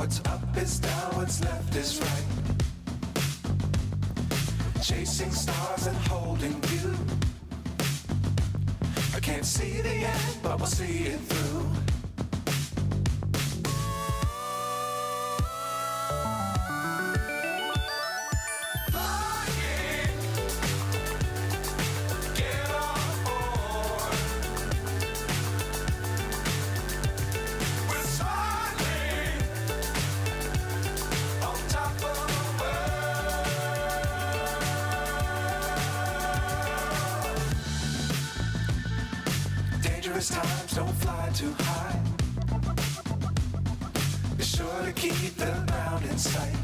What's up is down, what's left is right. Chasing stars and holding you. I can't see the end, but we'll see it through. Times don't fly too high. Be sure to keep the ground in sight.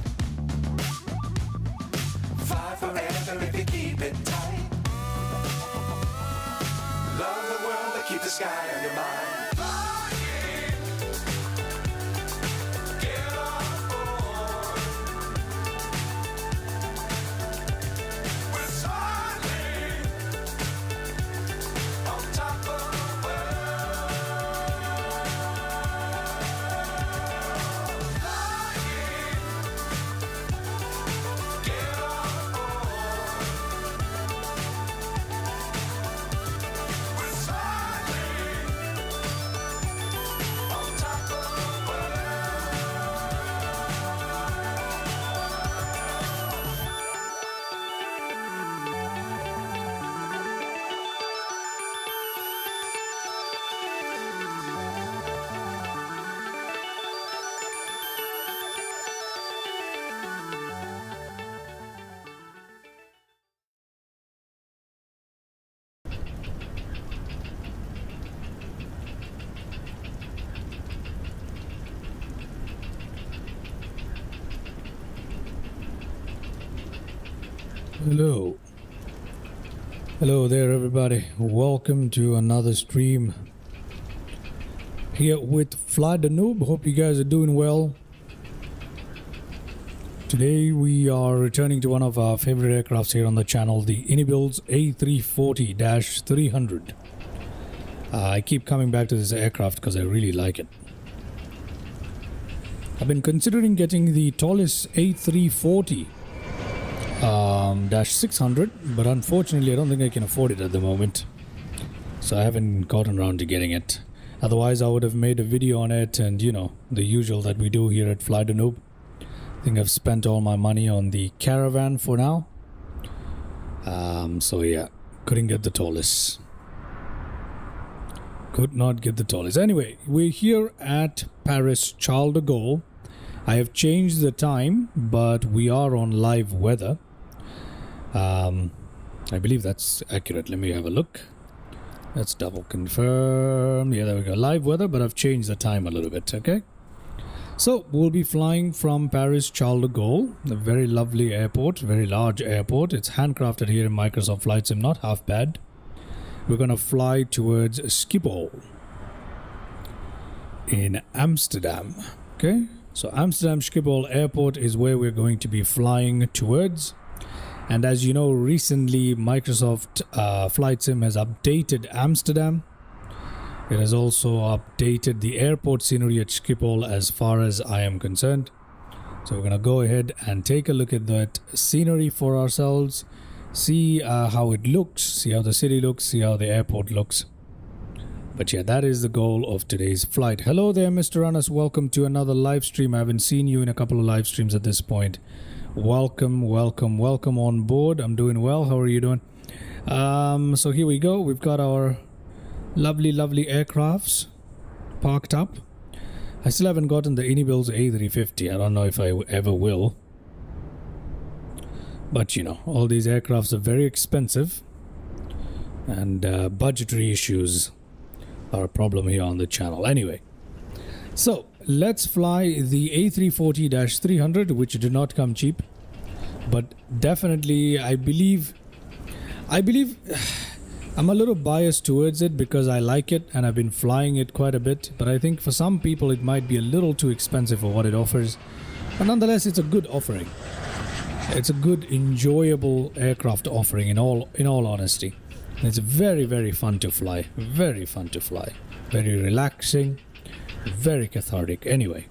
Fly forever if you keep it tight. Love the world, but keep the sky on your mind. Hello there everybody, welcome to another stream here with Fly the Noob. Hope you guys are doing well. Today we are returning to one of our favorite aircrafts here on the channel, the Inibuilds A340-300. I keep coming back to this aircraft because I really like it. I've been considering getting the tallest A340 -600, but unfortunately I don't think I can afford it at the moment, so I haven't gotten around to getting it. Otherwise I would have made a video on it, and you know, the usual that we do here at Fly the Noob. I think I've spent all my money on the Caravan for now. So yeah, couldn't get the tallest. Could not get the tallest. Anyway, we're here at Paris Charles de Gaulle. I have changed the time, but we are on live weather. I believe that's accurate. Let me have a look. Let's double confirm. Yeah, there we go. Live weather, but I've changed the time a little bit. Okay. So we'll be flying from Paris Charles de Gaulle, a very lovely airport, very large airport. It's handcrafted here in Microsoft Flight Sim, not half bad. We're gonna fly towards Schipol in Amsterdam. Okay. So Amsterdam Schipol Airport is where we're going to be flying towards. And as you know, recently Microsoft Flight Sim has updated Amsterdam. It has also updated the airport scenery at Schipol as far as I am concerned. So we're going to go ahead and take a look at that scenery for ourselves. See how it looks, see how the city looks, see how the airport looks. But yeah, that is the goal of today's flight. Hello there, Mr. Anas. Welcome to another live stream. I haven't seen you in a couple of live streams at this point. Welcome, welcome, welcome on board. I'm doing well. How are you doing? So here we go. We've got our lovely aircrafts parked up. I still haven't gotten the Inibuilds A350. I don't know if I ever will. But you know, all these aircrafts are very expensive, and budgetary issues are a problem here on the channel. Anyway, so let's fly the A340-300, which did not come cheap, but definitely I believe I'm a little biased towards it because I like it and I've been flying it quite a bit, but I think for some people it might be a little too expensive for what it offers. But nonetheless, it's a good offering. It's a good, enjoyable aircraft offering in all honesty. It's very fun to fly. Very fun to fly. Very relaxing. Very cathartic. Anyway,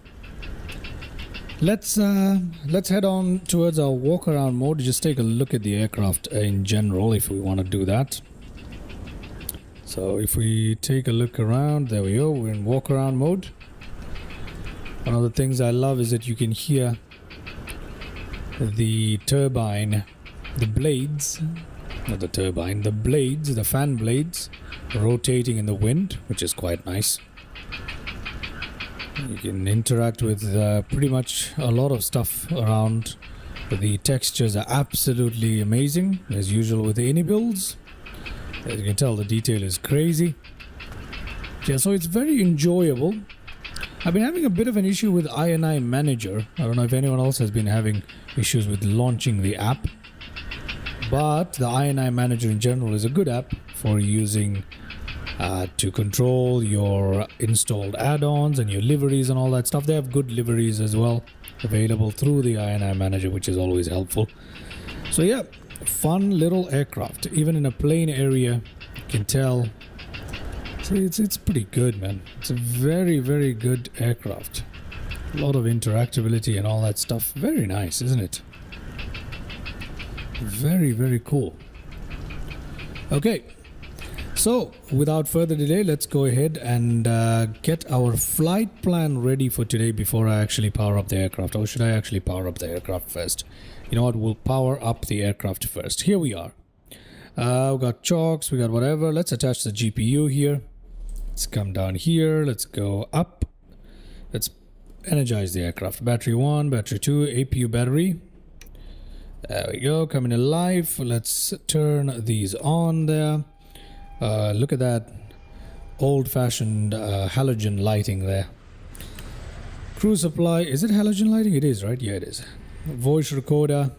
Let's head on towards our walk around mode. Just take a look at the aircraft in general if we want to do that. So if we take a look around, there we go, we're in walk around mode. One of the things I love is that you can hear the turbine, the blades, not the turbine, the blades, the fan blades rotating in the wind, which is quite nice. You can interact with pretty much a lot of stuff around. The textures are absolutely amazing, as usual with the Inibuilds. As you can tell, the detail is crazy. Yeah, so it's very enjoyable. I've been having a bit of an issue with INI Manager. I don't know if anyone else has been having issues with launching the app. But the INI Manager in general is a good app for using to control your installed add-ons and your liveries and all that stuff. They have good liveries as well available through the INI Manager, which is always helpful. So yeah, fun little aircraft. Even in a plain area, you can tell it's pretty good, man. It's a very, very good aircraft. A lot of interactability and all that stuff. Very nice, isn't it? Very, very cool. Okay. So, without further delay, let's go ahead and get our flight plan ready for today before I actually power up the aircraft. Or should I actually power up the aircraft first? You know what? We'll power up the aircraft first. Here we are. We got chocks, we got whatever. Let's attach the GPU here. Let's come down here. Let's go up. Let's energize the aircraft. Battery 1, battery 2, APU battery. There we go. Coming alive. Let's turn these on there. Look at that old-fashioned halogen lighting there. Crew supply, is it halogen lighting? It is, right? Yeah, it is. Voice recorder,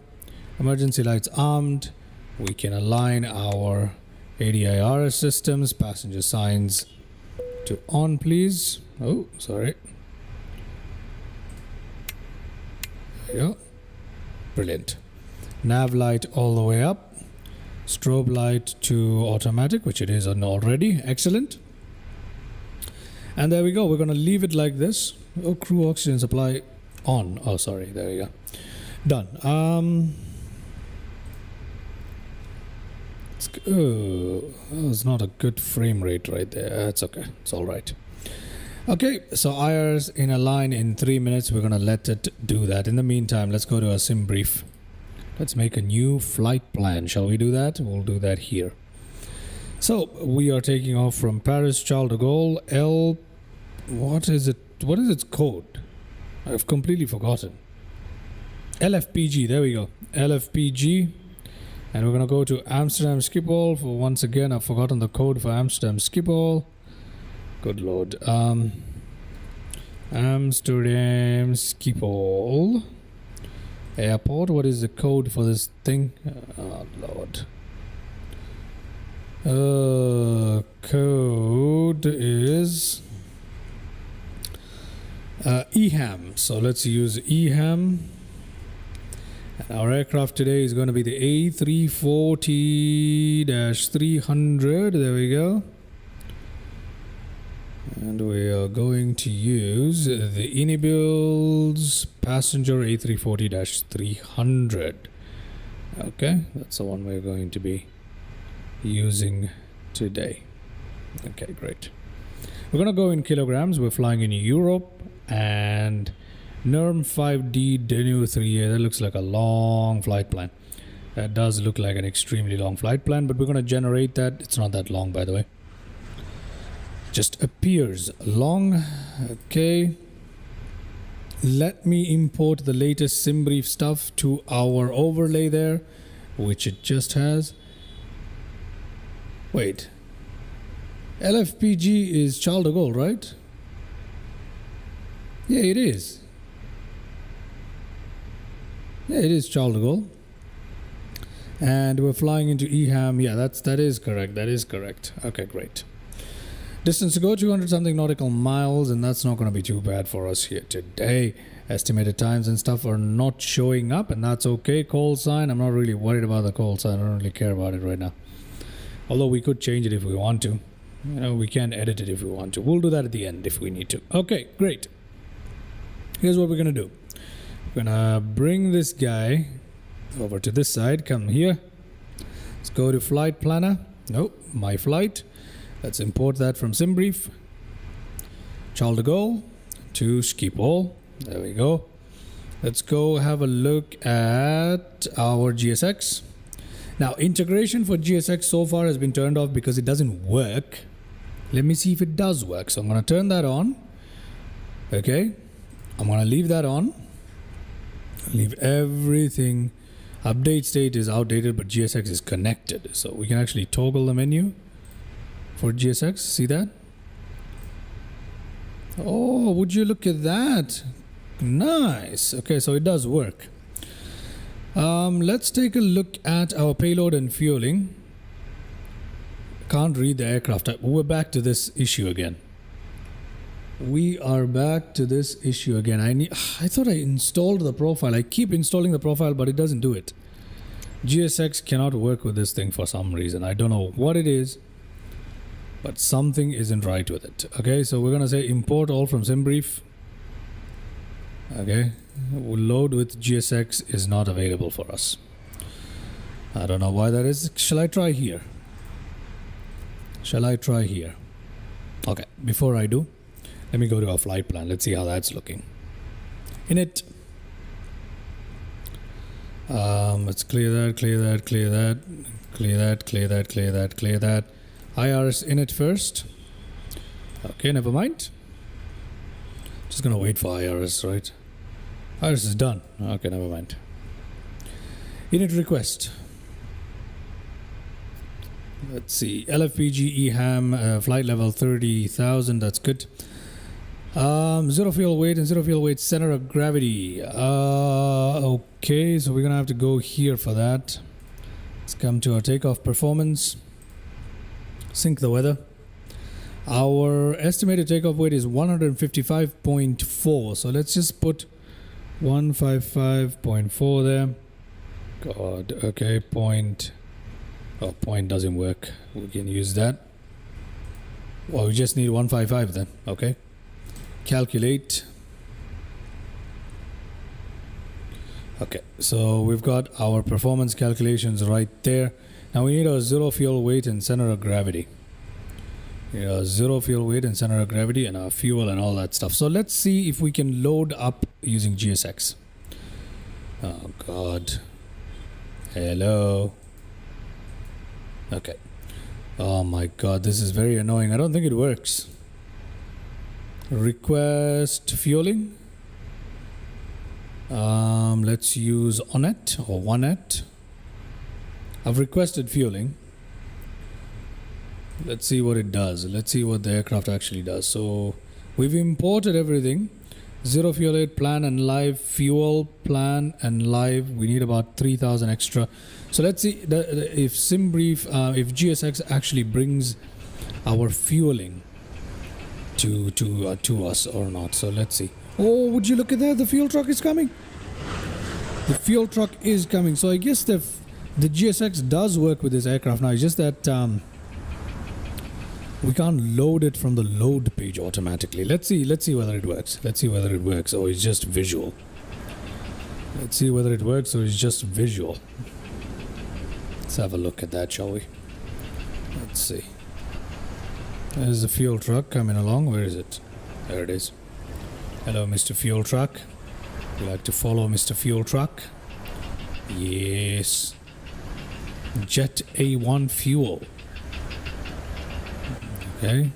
emergency lights armed. We can align our ADIRS systems, passenger signs to on, please. Oh, sorry. There we go. Brilliant. Nav light all the way up. Strobe light to automatic, which it is on already. Excellent. And there we go. We're going to leave it like this. Oh, crew oxygen supply on. Oh, sorry. There we go. Done. It's not a good frame rate right there. That's okay. It's all right. Okay, so IR's in a line in 3 minutes. We're going to let it do that. In the meantime, let's go to a sim brief. Let's make a new flight plan. Shall we do that? We'll do that here. So we are taking off from Paris Charles de Gaulle. L. What is it? What is its code? I've completely forgotten. LFPG. There we go. LFPG. And we're going to go to Amsterdam Schipol. For once again, I've forgotten the code for Amsterdam Schipol. Good lord. Amsterdam Schipol Airport. What is the code for this thing? Oh lord. Code is EHAM. So let's use EHAM. And our aircraft today is going to be the A340-300. There we go. And we are going to use the Inibuilds passenger A340-300. Okay, that's the one we're going to be using today. Okay, great. We're going to go in kilograms. We're flying in Europe and NERM 5D Denu 3A. That looks like a long flight plan. That does look like an extremely long flight plan, but we're going to generate that. It's not that long, by the way. Just appears long. Okay. Let me import the latest SimBrief stuff to our overlay there, which it just has. Wait. LFPG is Charles de Gaulle, right? Yeah, it is. Yeah, it is Charles de Gaulle. And we're flying into EHAM. Yeah, that is correct. That is correct. Okay, great. Distance to go 200 something nautical miles, and that's not going to be too bad for us here today. Estimated times and stuff are not showing up, and that's okay. Call sign, I'm not really worried about the call sign. I don't really care about it right now. Although we could change it if we want to. You know, we can edit it if we want to. We'll do that at the end if we need to. Okay, great. Here's what we're going to do. We're gonna bring this guy over to this side. Come here. Let's go to flight planner. Nope, my flight. Let's import that from SimBrief. Charles de Gaulle to Schipol. There we go. Let's go have a look at our GSX. Now, integration for GSX so far has been turned off because it doesn't work. Let me see if it does work. So I'm going to turn that on. Okay. I'm going to leave that on. Leave everything. Update state is outdated, but GSX is connected. So we can actually toggle the menu for GSX. See that? Oh, would you look at that? Nice. Okay, so it does work. Let's take a look at our payload and fueling. Can't read the aircraft type. We're back to this issue again. We are back to this issue again. I thought I installed the profile. I keep installing the profile, but it doesn't do it. GSX cannot work with this thing for some reason. I don't know what it is, but something isn't right with it. Okay, so we're gonna say import all from SimBrief. Okay, load with GSX is not available for us. I don't know why that is. Shall I try here? Shall I try here? Okay, before I do, let me go to our flight plan. Let's see how that's looking. In it. Let's clear that, clear that, clear that, clear that, clear that, clear that, clear that. IRS in it first. Okay, never mind. Just gonna wait for IRS, right? IRS is done. Okay, never mind. Init request. Let's see. LFPG EHAM flight level 30,000. That's good. Zero fuel weight and zero fuel weight center of gravity. Okay, so we're gonna have to go here for that. Let's come to our takeoff performance. Sync the weather. Our estimated takeoff weight is 155.4. So let's just put 155.4 there. God, okay, point. Oh, point doesn't work. We can use that. Well, we just need 155 then. Okay. Calculate. Okay, so we've got our performance calculations right there. Now we need a zero fuel weight and center of gravity. Zero fuel weight and center of gravity and our fuel and all that stuff. So let's see if we can load up using GSX. Oh God. Hello. Okay. Oh my God, this is very annoying. I don't think it works. Request fueling. Let's use ONET or OneNet. I've requested fueling. Let's see what it does. Let's see what the aircraft actually does. So we've imported everything. Zero fuel weight, plan and live, fuel, plan and live. We need about 3,000 extra. So let's see if SimBrief, if GSX actually brings our fueling to us or not. So let's see. Oh, would you look at that? The fuel truck is coming. The fuel truck is coming. So I guess the GSX does work with this aircraft now. It's just that we can't load it from the load page automatically. Let's see whether it works. Let's see whether it works or it's just visual. Let's see whether it works or it's just visual. Let's have a look at that, shall we? Let's see. There's the fuel truck coming along. Where is it? There it is. Hello, Mr. Fuel Truck. You like to follow Mr. Fuel Truck? Yes. Jet A1 fuel. Okay.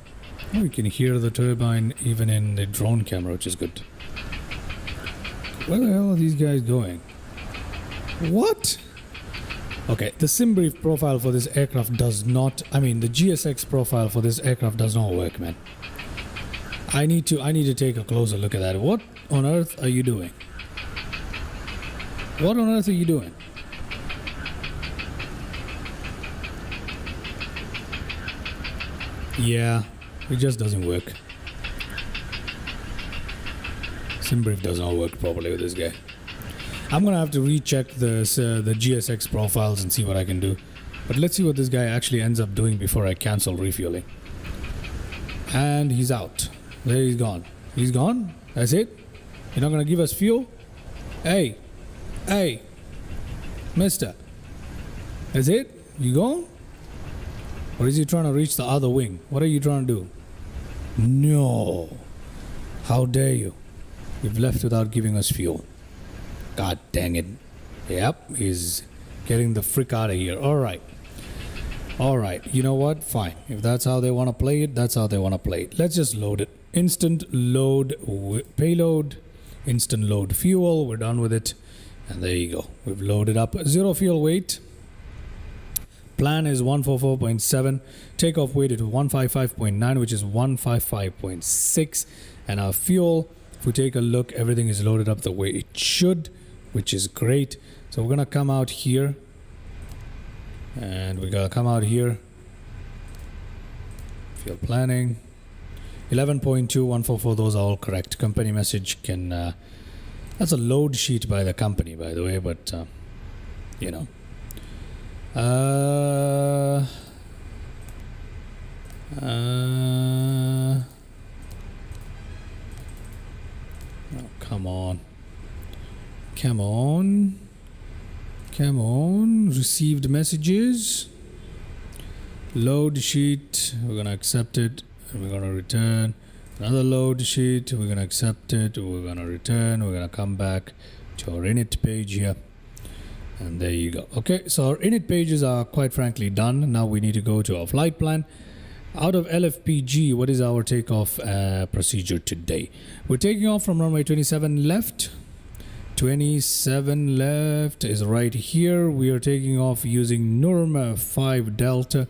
Oh, you can hear the turbine even in the drone camera, which is good. Where the hell are these guys going? What? Okay, the SimBrief profile for this aircraft does not... I mean, the GSX profile for this aircraft does not work, man. I need to take a closer look at that. What on earth are you doing? What on earth are you doing? Yeah, it just doesn't work. SimBrief does not work properly with this guy. I'm gonna have to recheck the GSX profiles and see what I can do. But let's see what this guy actually ends up doing before I cancel refueling. And he's out. There he's gone. He's gone? That's it? You're not gonna give us fuel? Hey, hey, mister. Is it? You going? Or is he trying to reach the other wing? What are you trying to do? No. How dare you? You've left without giving us fuel. God dang it. Yep, he's getting the frick out of here. Alright. Alright, you know what? Fine. If that's how they want to play it, that's how they want to play it. Let's just load it. Instant load payload. Instant load fuel. We're done with it. And there you go. We've loaded up. 0 fuel weight. Plan is 144.7. Takeoff weight is 155.9, which is 155.6. And our fuel, if we take a look, everything is loaded up the way it should, which is great. So we're gonna come out here, and we gotta come out here. Fuel planning, 11.2144. Those are all correct. Company message can. That's a load sheet by the company, by the way, but you know. Oh, come on. Come on. Come on. Received messages. Load sheet. We're going to accept it. And we're going to return. Another load sheet. We're going to accept it. We're going to return. We're going to come back to our init page here. And there you go. Okay, so our init pages are quite frankly done. Now we need to go to our flight plan. Out of LFPG, what is our takeoff procedure today? We're taking off from runway 27 left. 27 left is right here. We are taking off using Norm 5 Delta.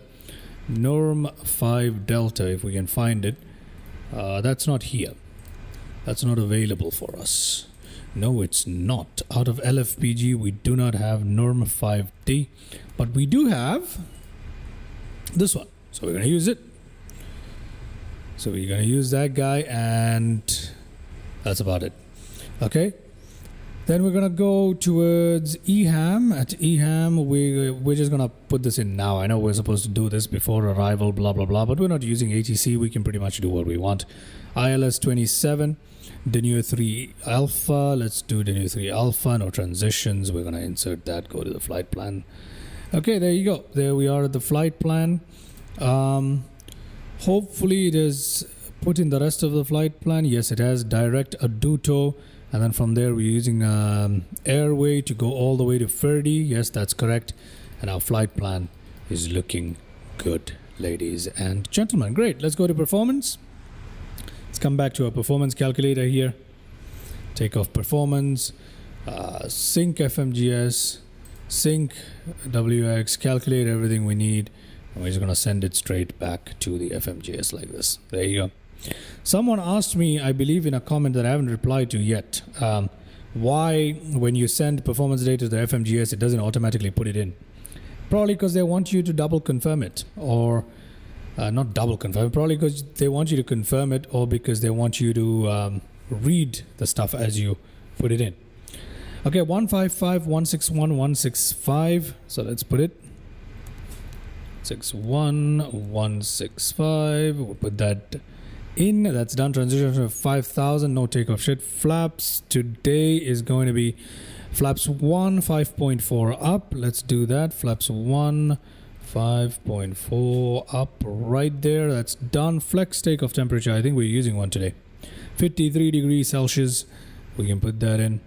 Norm 5 Delta, if we can find it. That's not here. That's not available for us. No, it's not. Out of LFPG, we do not have Norm 5D, but we do have this one. So we're going to use it. So we're going to use that guy, and that's about it. Okay. Then we're going to go towards EHAM. At EHAM, we're just going to put this in now. I know we're supposed to do this before arrival, blah, blah, blah, but we're not using ATC. We can pretty much do what we want. ILS 27. Denu 3 Alpha. Let's do Denu 3 Alpha. No transitions. We're going to insert that. Go to the flight plan. Okay, there you go. There we are at the flight plan. Hopefully it has put in the rest of the flight plan. Yes, it has. Direct Aduto. And then from there we're using airway to go all the way to Ferdy. Yes, that's correct. And our flight plan is looking good, ladies and gentlemen. Great. Let's go to performance. Let's come back to our performance calculator here. Takeoff performance, sync FMGS, sync WX, calculate everything we need. And we're just going to send it straight back to the FMGS like this. There you go. Someone asked me, I believe in a comment that I haven't replied to yet, why when you send performance data to the FMGS, it doesn't automatically put it in. Probably because they want you to double confirm it, or not double confirm, probably because they want you to confirm it, or because they want you to read the stuff as you put it in. Okay, 155.161.165. So let's put it 61.165. We'll put that in. That's done. Transition to 5,000. No takeoff shit. Flaps today is going to be flaps 1 5.4 up. Let's do that. Flaps 1 5.4 up right there. That's done. Flex takeoff temperature. I think we're using one today. 53 degrees Celsius. We can put that in.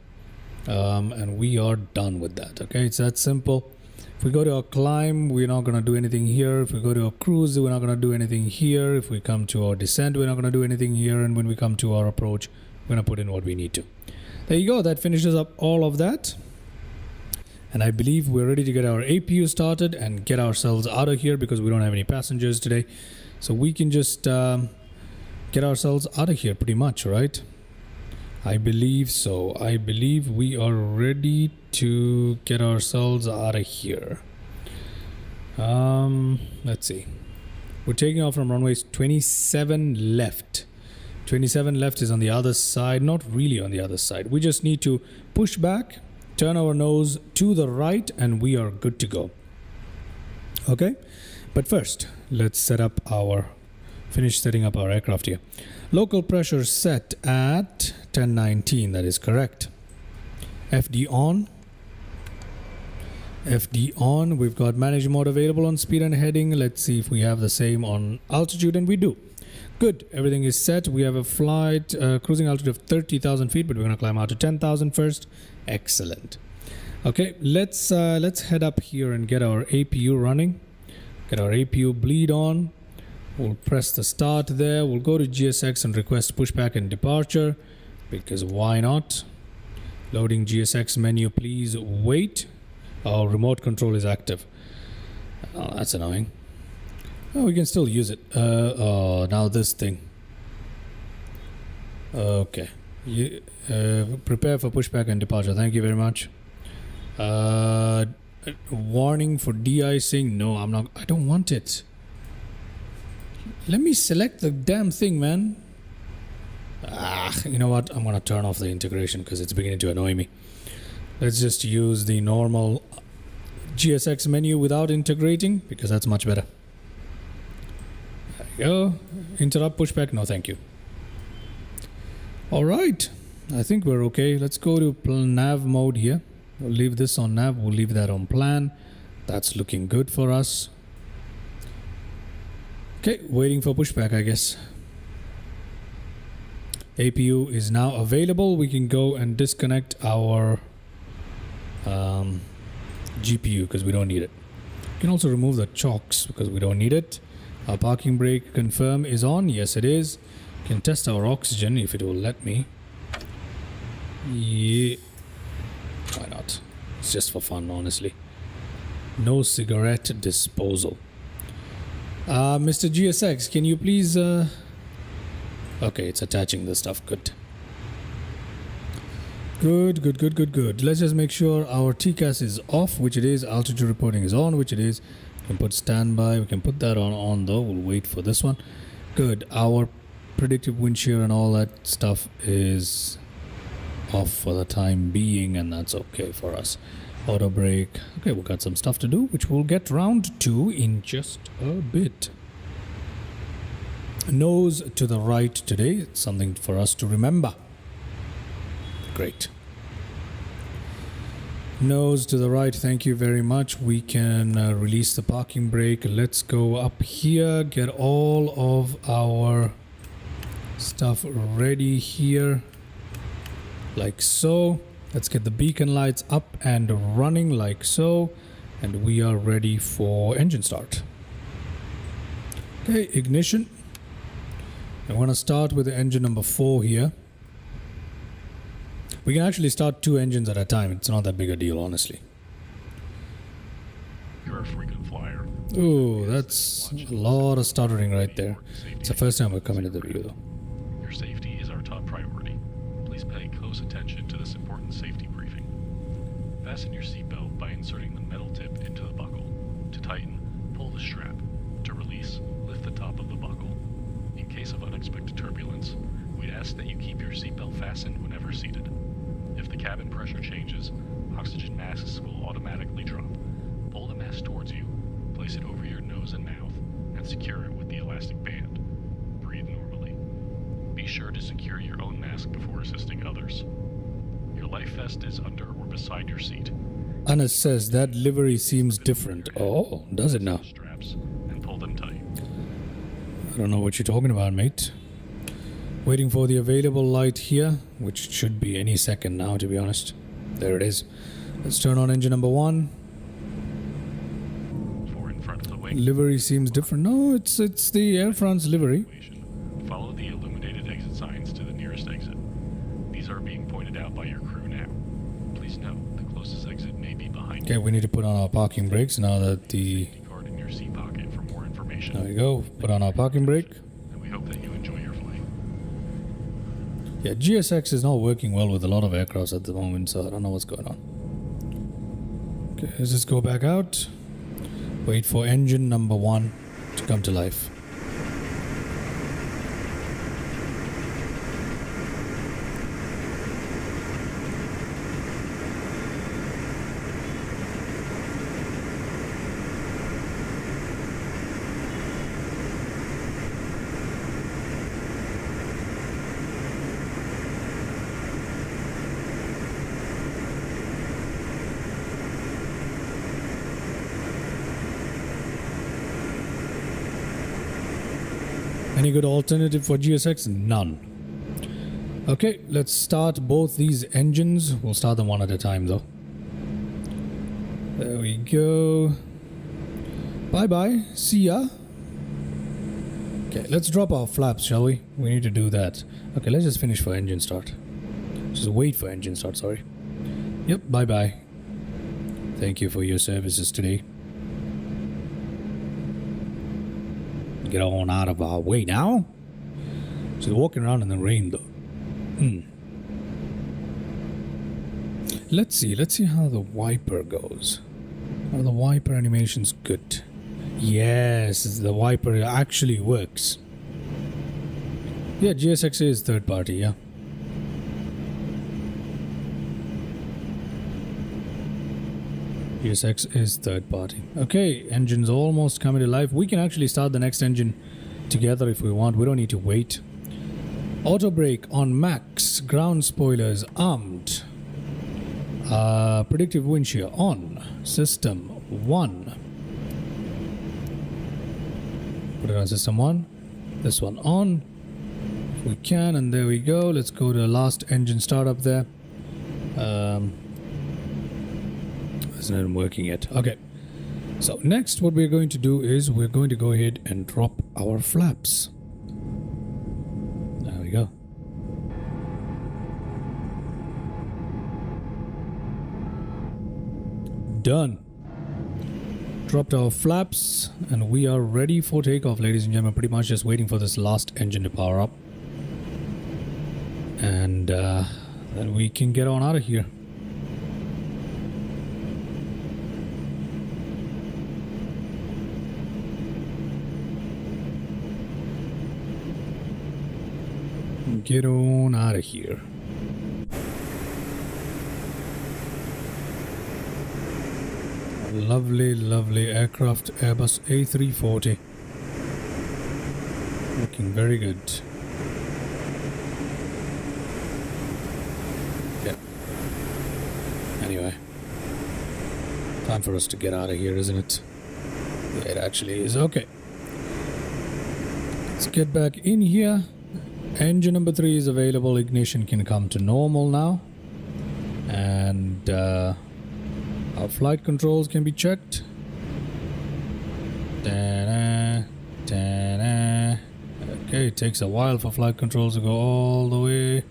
And we are done with that. Okay, it's that simple. If we go to a climb, we're not going to do anything here. If we go to a cruise, we're not going to do anything here. If we come to our descent, we're not going to do anything here. And when we come to our approach, we're going to put in what we need to. There you go. That finishes up all of that. And I believe we're ready to get our APU started and get ourselves out of here because we don't have any passengers today. So we can just get ourselves out of here pretty much, right? I believe so. I believe we are ready to get ourselves out of here. Let's see. We're taking off from runways 27 left. 27 left is on the other side. Not really on the other side. We just need to push back, turn our nose to the right, and we are good to go. Okay? But first, let's finish setting up our aircraft here. Local pressure set at 1019, that is correct. FD on. FD on. We've got manage mode available on speed and heading. Let's see if we have the same on altitude, and we do. Good. Everything is set. We have a flight cruising altitude of 30,000 feet, but we're going to climb out to 10,000 first. Excellent. Okay, let's head up here and get our APU running. Get our APU bleed on. We'll press the start there. We'll go to GSX and request pushback and departure, because why not? Loading GSX menu, please wait. Our remote control is active. Oh, that's annoying. Oh, we can still use it. Oh, now this thing. Okay. Prepare for pushback and departure. Thank you very much. Warning for de-icing. No, I'm not. I don't want it. Let me select the damn thing, man. You know what? I'm gonna turn off the integration because it's beginning to annoy me. Let's just use the normal GSX menu without integrating, because that's much better. There we go. Interrupt pushback. No, thank you. All right. I think we're okay. Let's go to nav mode here. We'll leave this on nav. We'll leave that on plan. That's looking good for us. Okay, waiting for pushback, I guess. APU is now available. We can go and disconnect our GPU because we don't need it. We can also remove the chocks because we don't need it. Our parking brake confirm is on. Yes, it is. We can test our oxygen if it will let me. Yeah. Why not? It's just for fun, honestly. No cigarette disposal. Mr. GSX, can you please... Okay, it's attaching the stuff. Good. Good. Let's just make sure our TCAS is off, which it is. Altitude reporting is on, which it is. We can put standby. We can put that on though. We'll wait for this one. Good. Our predictive wind shear and all that stuff is off for the time being, and that's okay for us. Auto brake. Okay, we've got some stuff to do, which we'll get round to in just a bit. Nose to the right today. It's something for us to remember. Great. Nose to the right. Thank you very much. We can release the parking brake. Let's go up here. Get all of our stuff ready here. Like so. Let's get the beacon lights up and running like so. And we are ready for engine start. Okay, ignition. I'm going to start with the engine number 4 here. We can actually start 2 engines at a time. It's not that big a deal, honestly. You're a frequent flyer. Ooh, that's a lot of stuttering right there. It's the first time we're coming to the view, though. Your safety is our top priority. Please pay close attention to this important safety briefing. Fasten your seatbelt by inserting the metal tip into the buckle. To tighten, pull the strap. To release, lift the top of the buckle. In case of unexpected turbulence, we'd ask that you keep your seatbelt fastened whenever seated. If the cabin pressure changes, oxygen masks will automatically drop. Pull the mask towards you, place it over your nose and mouth, and secure it with the elastic band. Breathe normally. Be sure to secure your own mask before assisting others. Your life vest is under or beside your seat. Anas says that livery seems different. Oh, does it now? Straps and pull them tight. I don't know what you're talking about, mate. Waiting for the available light here, which should be any second now, to be honest. There it is. Let's turn on engine number 1. 4 in front of the wing. Livery seems different. No, it's the Air France livery. Follow the illuminated exit signs to the nearest exit. These are being pointed out by your crew now. Please note, the closest exit may be behind Okay, we need to put on our parking brakes now that the... Safety card in your seat pocket for more information. There we go. Put on our parking brake. And we hope that you enjoy your flight. Yeah, GSX is not working well with a lot of aircrafts at the moment, so I don't know what's going on. Okay, let's just go back out. Wait for engine number 1 to come to life. Any good alternative for GSX? None. Okay, let's start both these engines. We'll start them one at a time though. There we go. Bye-bye. See ya. Okay, let's drop our flaps, shall we? We need to do that. Okay, let's just finish for engine start. Just wait for engine start, sorry. Yep, bye-bye. Thank you for your services today. Get on out of our way now. She's walking around in the rain though. Let's see how the wiper goes. Are the wiper animations good? Yes, the wiper actually works. Yeah, GSX is third party, yeah. GSX is third party. Okay, engine's almost coming to life. We can actually start the next engine together if we want. We don't need to wait. Auto brake on max. Ground spoilers armed. Predictive wind shear on. System 1. Put it on system 1. This one on. If we can, and there we go. Let's go to the last engine startup there. It's not working yet. Okay. So next what we're going to do is we're going to go ahead and drop our flaps. There we go. Done. Dropped our flaps and we are ready for takeoff, ladies and gentlemen. Pretty much just waiting for this last engine to power up. And then we can get on out of here. Get on out of here. Lovely, lovely aircraft, Airbus A340. Looking very good. Yeah. Anyway. Time for us to get out of here, isn't it? Yeah, it actually is. Okay. Let's get back in here. Engine number 3 is available. Ignition can come to normal now. And our flight controls can be checked. Da-da, da-da. Okay, it takes a while for flight controls to go all the way.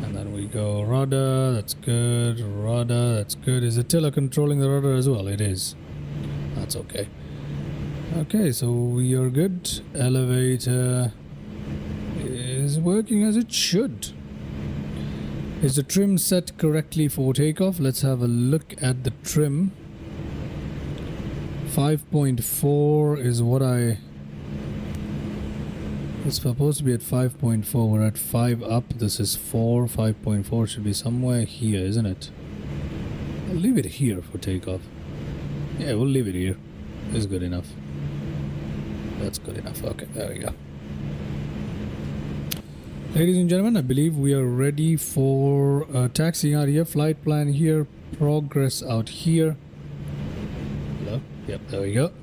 And then we go rudder, that's good. Rudder, that's good. Is the tiller controlling the rudder as well? It is. That's okay. Okay, so we are good. Elevator is working as it should. Is the trim set correctly for takeoff? Let's have a look at the trim. 5.4 is what it's supposed to be at 5.4. We're at 5 up. This is 4. 5.4 should be somewhere here, isn't it? I'll leave it here for takeoff. Yeah, we'll leave it here. It's good enough. That's good enough. Okay, there we go. Ladies and gentlemen, I believe we are ready for taxiing out here. Flight plan here. Progress out here. Hello? Yep, there we go.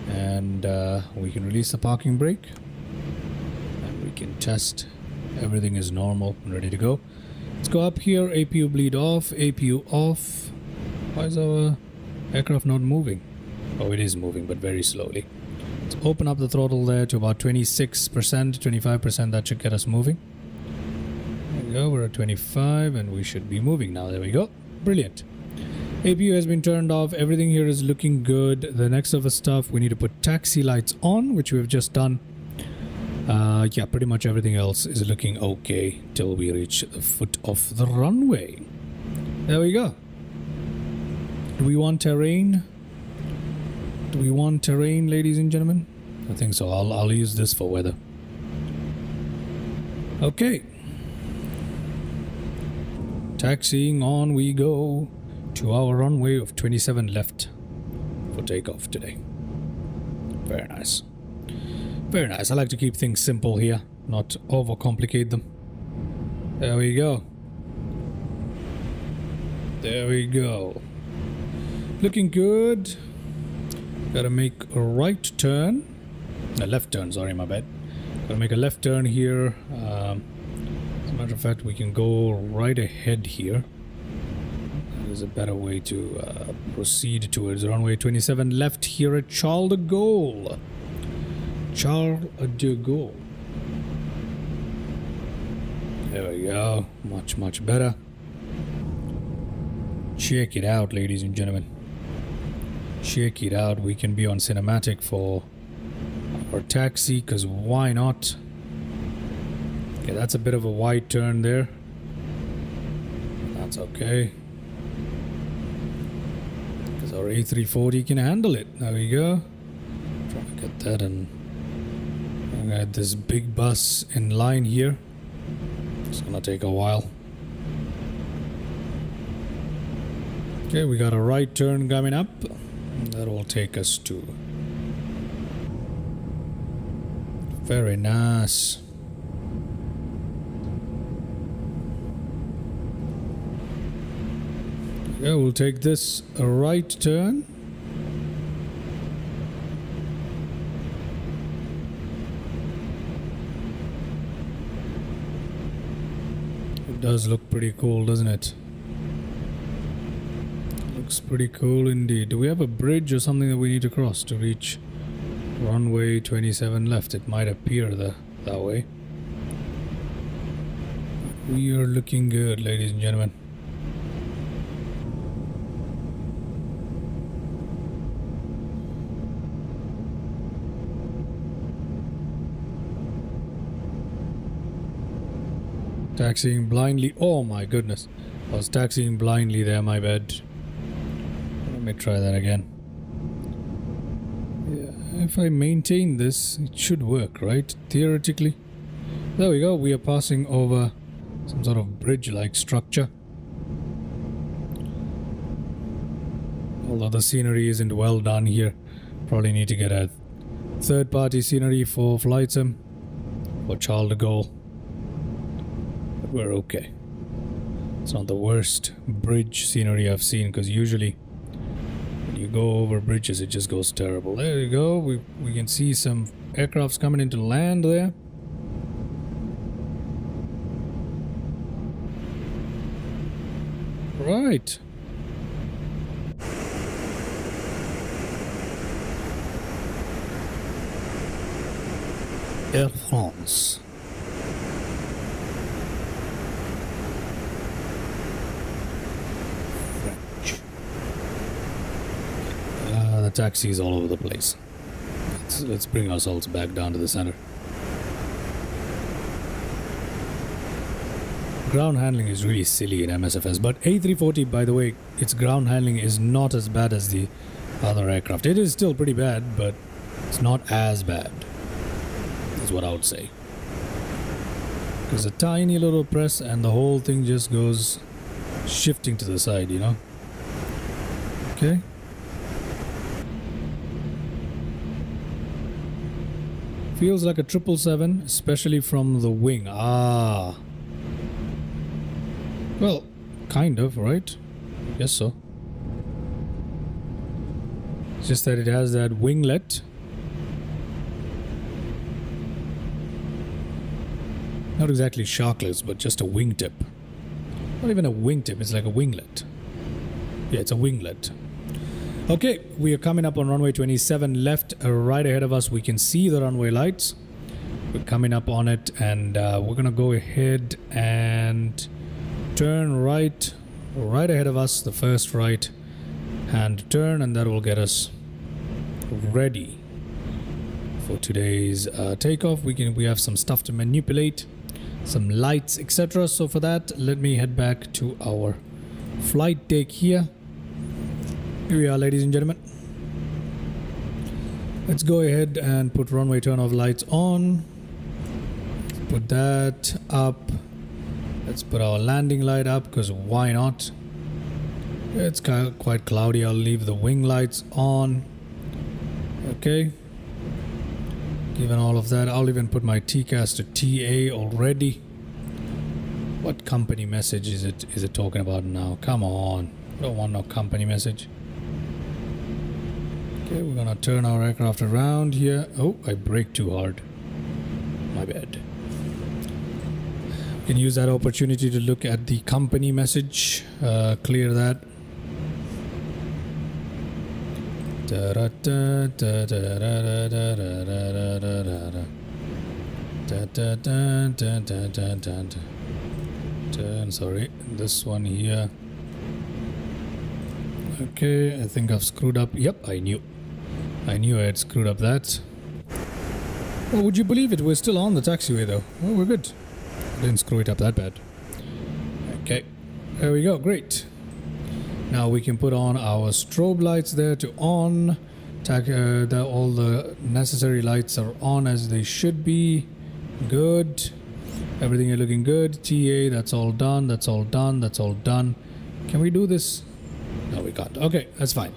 And we can release the parking brake. And we can test. Everything is normal and ready to go. Let's go up here. APU bleed off. APU off. Why is our aircraft not moving? Oh, it is moving, but very slowly. Let's open up the throttle there to about 26%, 25%. That should get us moving. There we go. We're at 25 and we should be moving now. There we go. Brilliant. APU has been turned off. Everything here is looking good. The next of the stuff, we need to put taxi lights on, which we've just done. Yeah, pretty much everything else is looking okay till we reach the foot of the runway. There we go. Do we want terrain? Do we want terrain, ladies and gentlemen? I think so. I'll use this for weather. Okay. Taxiing on we go to our runway of 27 left for takeoff today. Very nice. Very nice. I like to keep things simple here, not overcomplicate them. There we go. There we go. Looking good. Gotta make a right turn. A left turn, sorry, my bad. Gonna make a left turn here. As a matter of fact, we can go right ahead here. There's a better way to proceed towards runway 27 left here at Charles de Gaulle. Charles de Gaulle. There we go. Much, much better. Check it out, ladies and gentlemen. Check it out. We can be on cinematic for our taxi, because why not? Okay, that's a bit of a wide turn there. That's okay. Because our A340 can handle it. There we go. Trying to get that, and I got this big bus in line here. It's gonna take a while. Okay, we got a right turn coming up. That will take us to... Very nice. Yeah, we'll take this a right turn. It does look pretty cool, doesn't it? Looks pretty cool indeed. Do we have a bridge or something that we need to cross to reach runway 27 left? It might appear that way. We are looking good, ladies and gentlemen. Taxiing blindly. Oh my goodness. I was taxiing blindly there, my bad. Let me try that again. Yeah, if I maintain this, it should work, right? Theoretically. There we go. We are passing over some sort of bridge-like structure. Although the scenery isn't well done here. Probably need to get a third-party scenery for flight sim. For Charles de Gaulle. But we're okay. It's not the worst bridge scenery I've seen, because usually when you go over bridges it just goes terrible. There you go. We can see some aircrafts coming into land there. Right. Air France. French. The taxi is all over the place. Let's bring ourselves back down to the center. Ground handling is really silly in MSFS, but A340, by the way, its ground handling is not as bad as the other aircraft. It is still pretty bad, but it's not as bad. Is what I would say. There's a tiny little press and the whole thing just goes shifting to the side, you know? Okay. Feels like a 777, especially from the wing. Ah. Well, kind of, right? Guess so. It's just that it has that winglet. Not exactly sharkless, but just a wingtip. Not even a wingtip, it's like a winglet. Yeah, it's a winglet. Okay, we are coming up on runway 27 left. Right ahead of us, we can see the runway lights. We're coming up on it, and we're gonna go ahead and turn right ahead of us, the first right hand turn, and that will get us ready for today's takeoff. We have some stuff to manipulate, some lights, etc. So for that, let me head back to our flight deck here. Here we are, ladies and gentlemen. Let's go ahead and put runway turn-off lights on. Put that up. Let's put our landing light up, because why not? It's quite cloudy. I'll leave the wing lights on. Okay. Given all of that, I'll even put my TCAS to TA already. What company message is it talking about now? Come on. I don't want no company message. Okay, we're gonna turn our aircraft around here. Oh, I braked too hard. My bad. You can use that opportunity to look at the company message. Clear that. Sorry, this one here. Okay, I think I've screwed up. Yep, I knew I had screwed up that. Oh, would you believe it? We're still on the taxiway though. Oh, we're good. I didn't screw it up that bad. Okay, there we go. Great. Now we can put on our strobe lights there to on. All the necessary lights are on as they should be. Good. Everything is looking good. TA, that's all done. That's all done. That's all done. Can we do this? No, we can't. Okay, that's fine.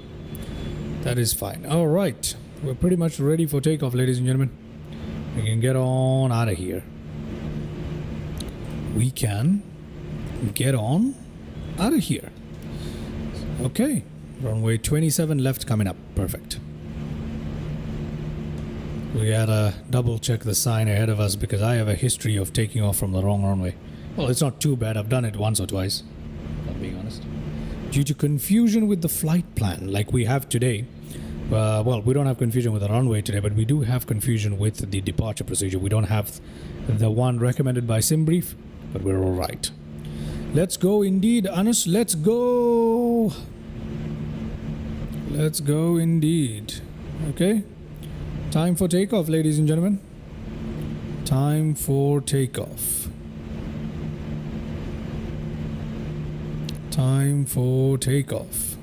That is fine. All right. We're pretty much ready for takeoff, ladies and gentlemen. We can get on out of here. We can get on out of here. Okay. Runway 27 left coming up. Perfect. We gotta double check the sign ahead of us because I have a history of taking off from the wrong runway. Well, it's not too bad. I've done it once or twice, if I'm being honest. Due to confusion with the flight plan like we have today. Well, we don't have confusion with the runway today, but we do have confusion with the departure procedure. We don't have the one recommended by SimBrief, but we're all right. Let's go indeed, Anas. Let's go. Let's go indeed. Okay. Time for takeoff, ladies and gentlemen. Time for takeoff. Time for takeoff.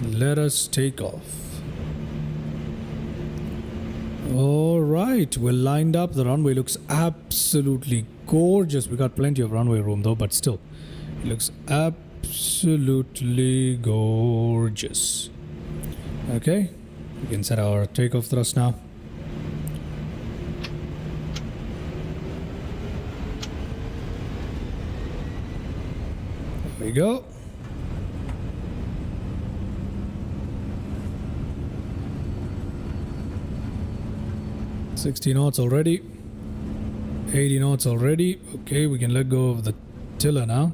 Let us take off. All right, we're lined up. The runway looks absolutely gorgeous. We got plenty of runway room though, but still, it looks absolutely gorgeous. Okay, we can set our takeoff thrust now. There we go. $60 knots already. 80 knots already. Okay, we can let go of the tiller now.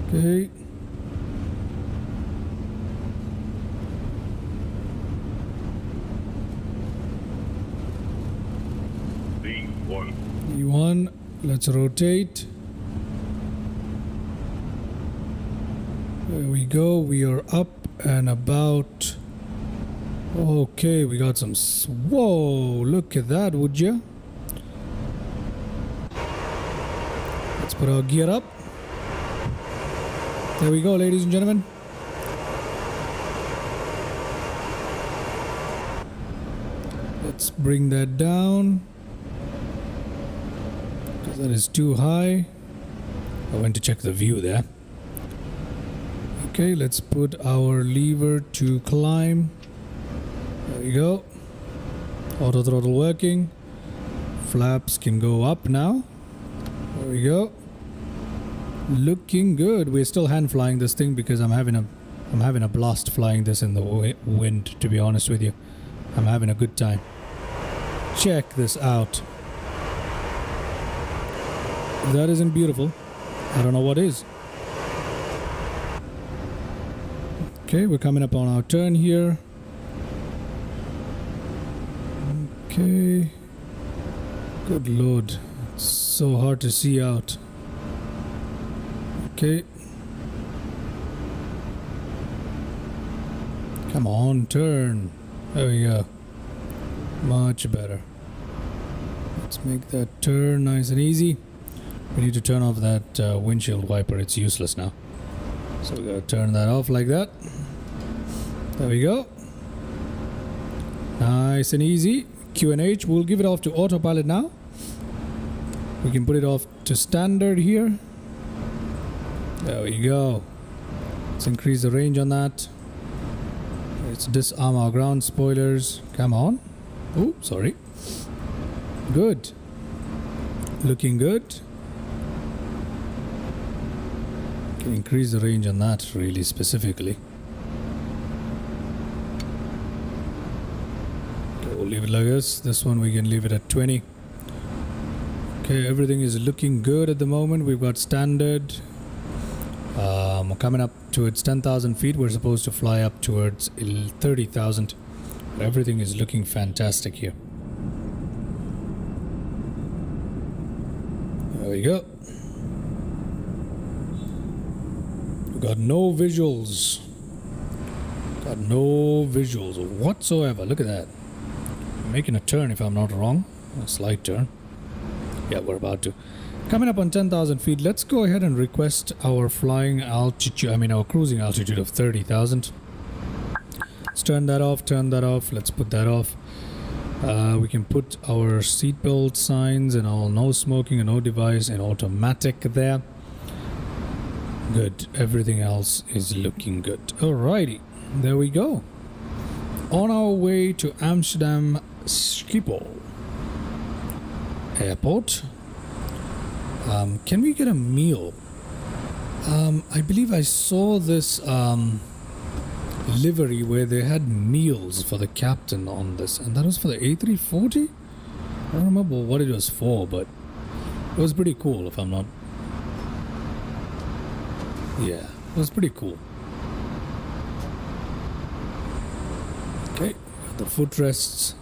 Okay. E1. Let's rotate. There we go. We are up and about. Okay, we got some. Whoa! Look at that, would you? Let's put our gear up. There we go, ladies and gentlemen. Let's bring that down because that is too high. I went to check the view there. Okay, let's put our lever to climb. There we go. Auto throttle working. Flaps can go up now. There we go. Looking good. We're still hand flying this thing because I'm having a blast flying this in the wind, to be honest with you. I'm having a good time. Check this out. If that isn't beautiful, I don't know what is. Okay, we're coming up on our turn here. Okay. Good lord. It's so hard to see out. Okay. Come on, turn. There we go. Much better. Let's make that turn nice and easy. We need to turn off that windshield wiper. It's useless now. So we gotta turn that off like that. There we go. Nice and easy. Q&H. We'll give it off to autopilot now. We can put it off to standard here. There we go. Let's increase the range on that. Let's disarm our ground spoilers. Come on. Oh, sorry. Good. Looking good. Can increase the range on that really specifically. Okay, we'll leave it like this. This one we can leave it at 20. Okay, everything is looking good at the moment. We've got standard. Coming up towards 10,000 feet. We're supposed to fly up towards 30,000. Everything is looking fantastic here. There we go. We got no visuals. Got no visuals whatsoever. Look at that. I'm making a turn if I'm not wrong. A slight turn. Yeah, we're about to. Coming up on 10,000 feet, let's go ahead and request our flying altitude, our cruising altitude of 30,000. Let's turn that off, let's put that off. We can put our seatbelt signs and all no smoking and no device and automatic there. Good, everything else is looking good. Alrighty, there we go. On our way to Amsterdam Schipol Airport. Can we get a meal? I believe I saw this livery where they had meals for the captain on this, and that was for the A340? I don't remember what it was for, but it was pretty cool if I'm not... Yeah, it was pretty cool. Okay, the footrests.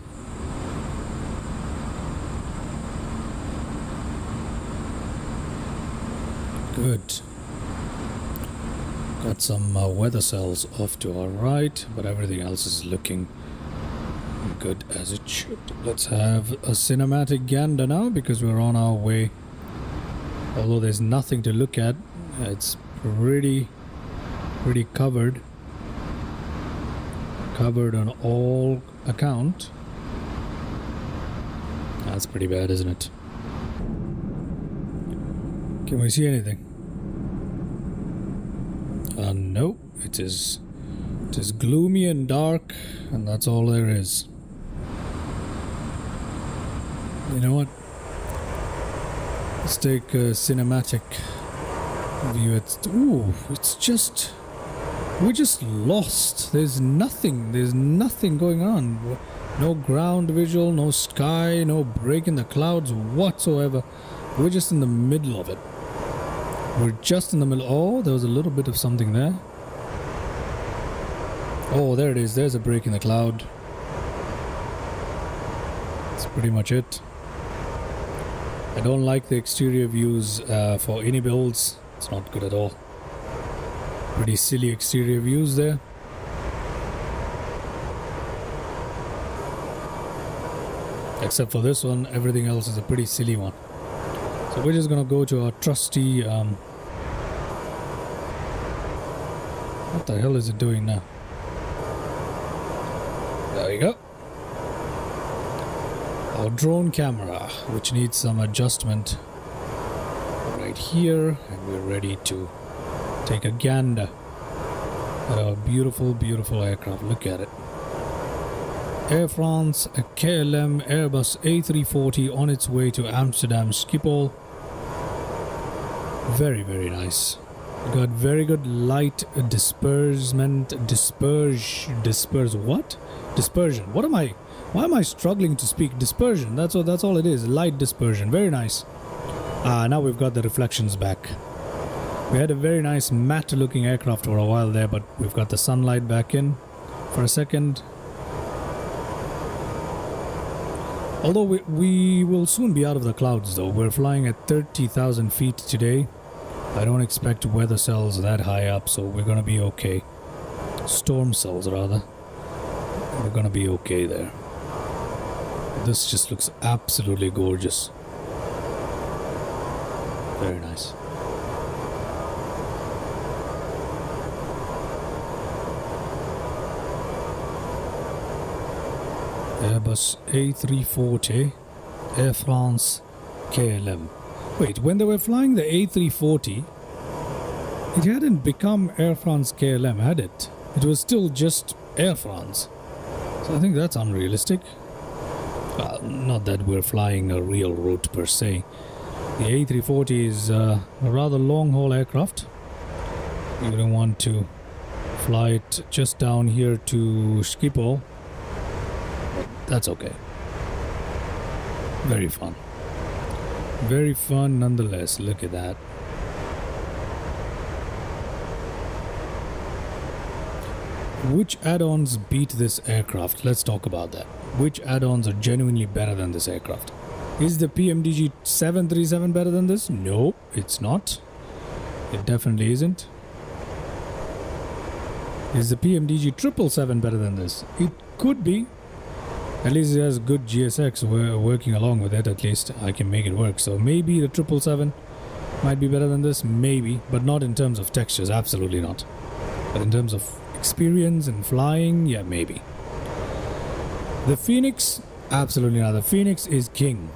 Good. Got some weather cells off to our right, but everything else is looking good as it should. Let's have a cinematic gander now because we're on our way. Although there's nothing to look at, it's pretty covered. Covered on all account. That's pretty bad, isn't it? Can we see anything? No, it is gloomy and dark, and that's all there is. You know what? Let's take a cinematic view. It's just... We're just lost. There's nothing going on. No ground visual, no sky, no break in the clouds whatsoever. We're just in the middle of it. We're just in the middle. Oh, there was a little bit of something there. Oh, there it is. There's a break in the cloud. That's pretty much it. I don't like the exterior views for Inibuilds. It's not good at all. Pretty silly exterior views there. Except for this one, everything else is a pretty silly one. So we're just gonna go to our trusty... what the hell is it doing now? There we go. Our drone camera, which needs some adjustment right here, and we're ready to take a gander at our beautiful, beautiful aircraft. Look at it. Air France, a KLM Airbus A340 on its way to Amsterdam Schipol. Very, very nice. Got very good light dispersion. What am I? Why am I struggling to speak? Dispersion. That's all it is. Light dispersion. Very nice. Now we've got the reflections back. We had a very nice matte looking aircraft for a while there, but we've got the sunlight back in for a second. Although we will soon be out of the clouds though. We're flying at 30,000 feet today. I don't expect weather cells that high up, so we're gonna be okay. Storm cells rather. We're gonna be okay there. This just looks absolutely gorgeous. Very nice. Airbus A340, Air France, KLM. Wait, when they were flying the A340, it hadn't become Air France KLM, had it? It was still just Air France. So I think that's unrealistic. Not that we're flying a real route per se. The A340 is a rather long-haul aircraft. We don't want to fly it just down here to Schipol. That's okay. Very fun. Very fun nonetheless. Look at that. Which add-ons beat this aircraft? Let's talk about that. Which add-ons are genuinely better than this aircraft? Is the PMDG 737 better than this? No, it's not. It definitely isn't. Is the PMDG 777 better than this? It could be. At least it has good GSX. We're working along with it. At least I can make it work. So maybe the 777 might be better than this. Maybe. But not in terms of textures. Absolutely not. But in terms of experience and flying, yeah, maybe. The Phoenix, absolutely not. The Phoenix is king.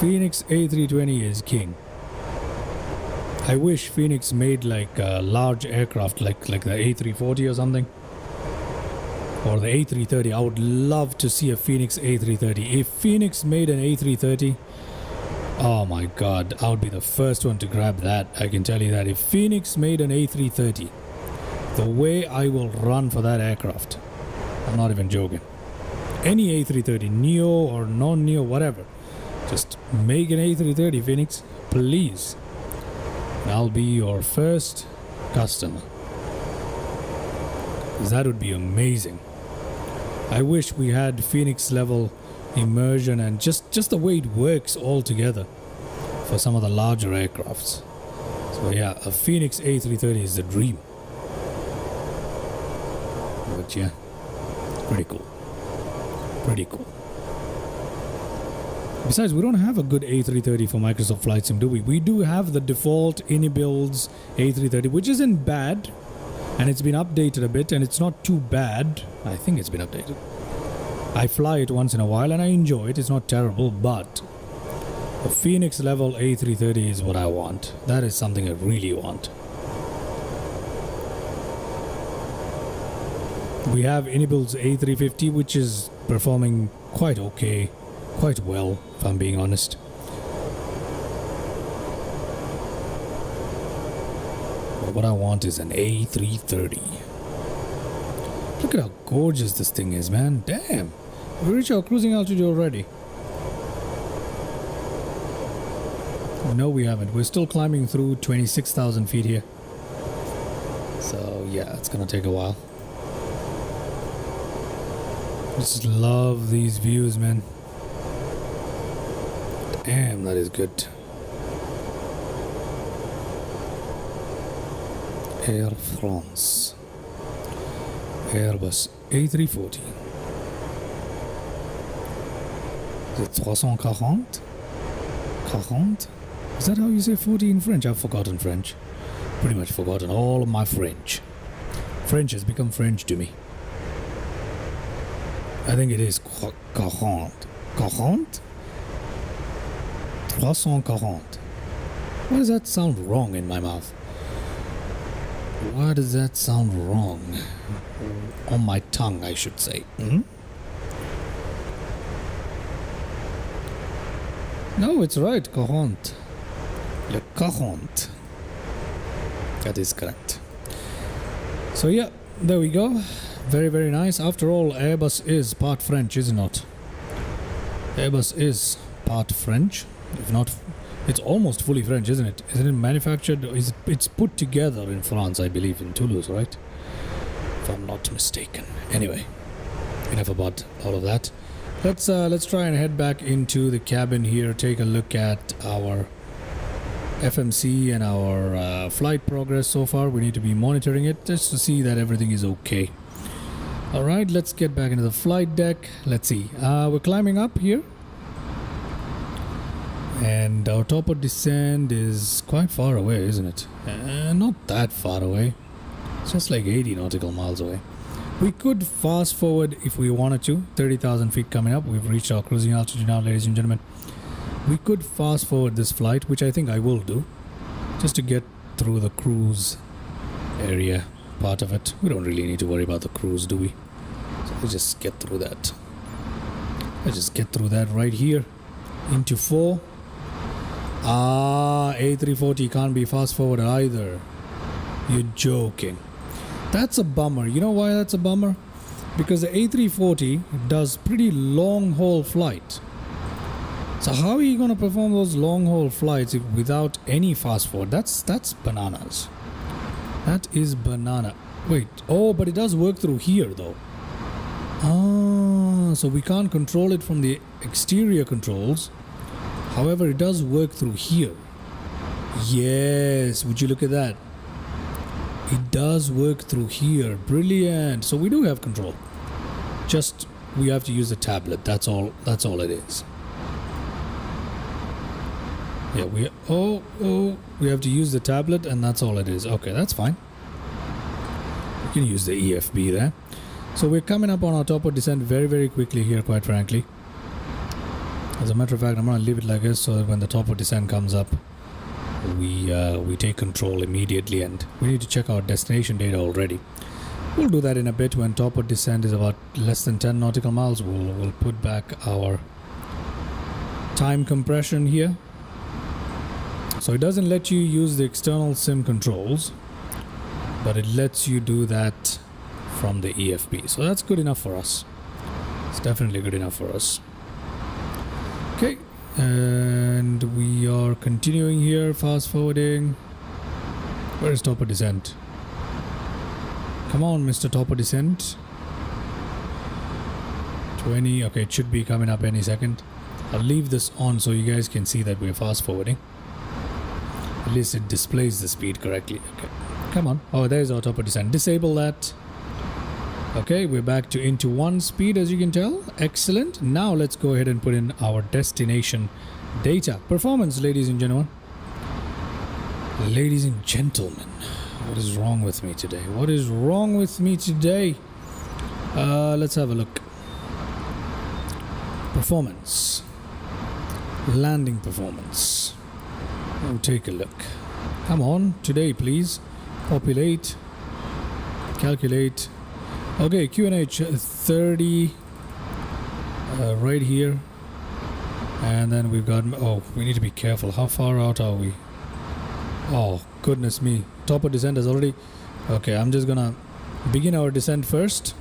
Phoenix A320 is king. I wish Phoenix made like a large aircraft like the A340 or something. Or the A330. I would love to see a Phoenix A330. If Phoenix made an A330, oh my god, I would be the first one to grab that. I can tell you that. If Phoenix made an A330, the way I will run for that aircraft, I'm not even joking. Any A330, Neo or non-Neo, whatever. Just make an A330, Phoenix, please. I'll be your first customer. That would be amazing. I wish we had Phoenix level immersion and just the way it works all together for some of the larger aircrafts. So yeah, a Phoenix A330 is the dream. But yeah, pretty cool. Pretty cool. Besides, we don't have a good A330 for Microsoft Flight Sim, do we? We do have the default Inibuilds A330, which isn't bad. And it's been updated a bit, and it's not too bad. I think it's been updated. I fly it once in a while, and I enjoy it. It's not terrible, but a Phoenix level A330 is what I want. That is something I really want. We have Inibuilds A350, which is performing quite okay, quite well, if I'm being honest. But what I want is an A330. Look at how gorgeous this thing is, man. Damn. We reached our cruising altitude already. No, we haven't. We're still climbing through 26,000 feet here. So, yeah, it's gonna take a while. Just love these views, man. Damn, that is good. Air France. Airbus A340. Is it 340? 40? Is that how you say 40 in French? I've forgotten French. Pretty much forgotten all of my French. French has become French to me. I think it is 40. 40? 340. Why does that sound wrong in my mouth? Why does that sound wrong? On my tongue, I should say. Hmm? No, it's right. 40. Le 40. That is correct. So yeah, there we go. Very, very nice. After all, Airbus is part French, is it not? Airbus is part French. If not, it's almost fully French, isn't it? Isn't it manufactured? It's put together in France, I believe, in Toulouse, right? If I'm not mistaken. Anyway, enough about all of that. Let's try and head back into the cabin here. Take a look at our FMC and our flight progress so far. We need to be monitoring it just to see that everything is okay. Alright, let's get back into the flight deck. Let's see. We're climbing up here. And our top of descent is quite far away, isn't it? Not that far away. It's just like 80 nautical miles away. We could fast forward if we wanted to. 30,000 feet coming up. We've reached our cruising altitude now, ladies and gentlemen. We could fast forward this flight, which I think I will do, just to get through the cruise area part of it. We don't really need to worry about the cruise, do we? So let's just get through that. Let's just get through that right here. Into 4. A340 can't be fast forwarded either. You're joking. That's a bummer. You know why that's a bummer? Because the A340 does pretty long haul flight. So how are you going to perform those long haul flights without any fast forward? That's bananas. That is banana. Wait, oh, but it does work through here though. Ah, so we can't control it from the exterior controls. However, it does work through here. Yes, would you look at that? It does work through here. Brilliant. So we do have control. Just we have to use the tablet. That's all it is. Yeah, we have to use the tablet, and that's all it is. Okay, that's fine. We can use the EFB there. So we're coming up on our top of descent very, very quickly here, quite frankly. As a matter of fact, I'm going to leave it like this so that when the top of descent comes up, we take control immediately, and we need to check our destination data already. We'll do that in a bit. When top of descent is about less than 10 nautical miles, we'll put back our time compression here. So it doesn't let you use the external sim controls, but it lets you do that from the EFB. So that's good enough for us. It's definitely good enough for us. Okay, and we are continuing here, fast forwarding. Where is top of descent? Come on, Mr. Top of descent. 20. Okay, it should be coming up any second. I'll leave this on so you guys can see that we're fast forwarding. At least it displays the speed correctly. Okay, come on. Oh, there's our top of descent. Disable that. Okay, we're back to into 1 speed, as you can tell. Excellent. Now let's go ahead and put in our destination data. Performance, ladies and gentlemen. Ladies and gentlemen. What is wrong with me today? What is wrong with me today? Let's have a look. Performance. Landing performance. Oh, take a look. Come on, today please. Populate. Calculate. Okay, QNH 30. Right here. And then we've got... Oh, we need to be careful. How far out are we? Oh, goodness me. Top of descent is already... Okay, I'm just gonna begin our descent first.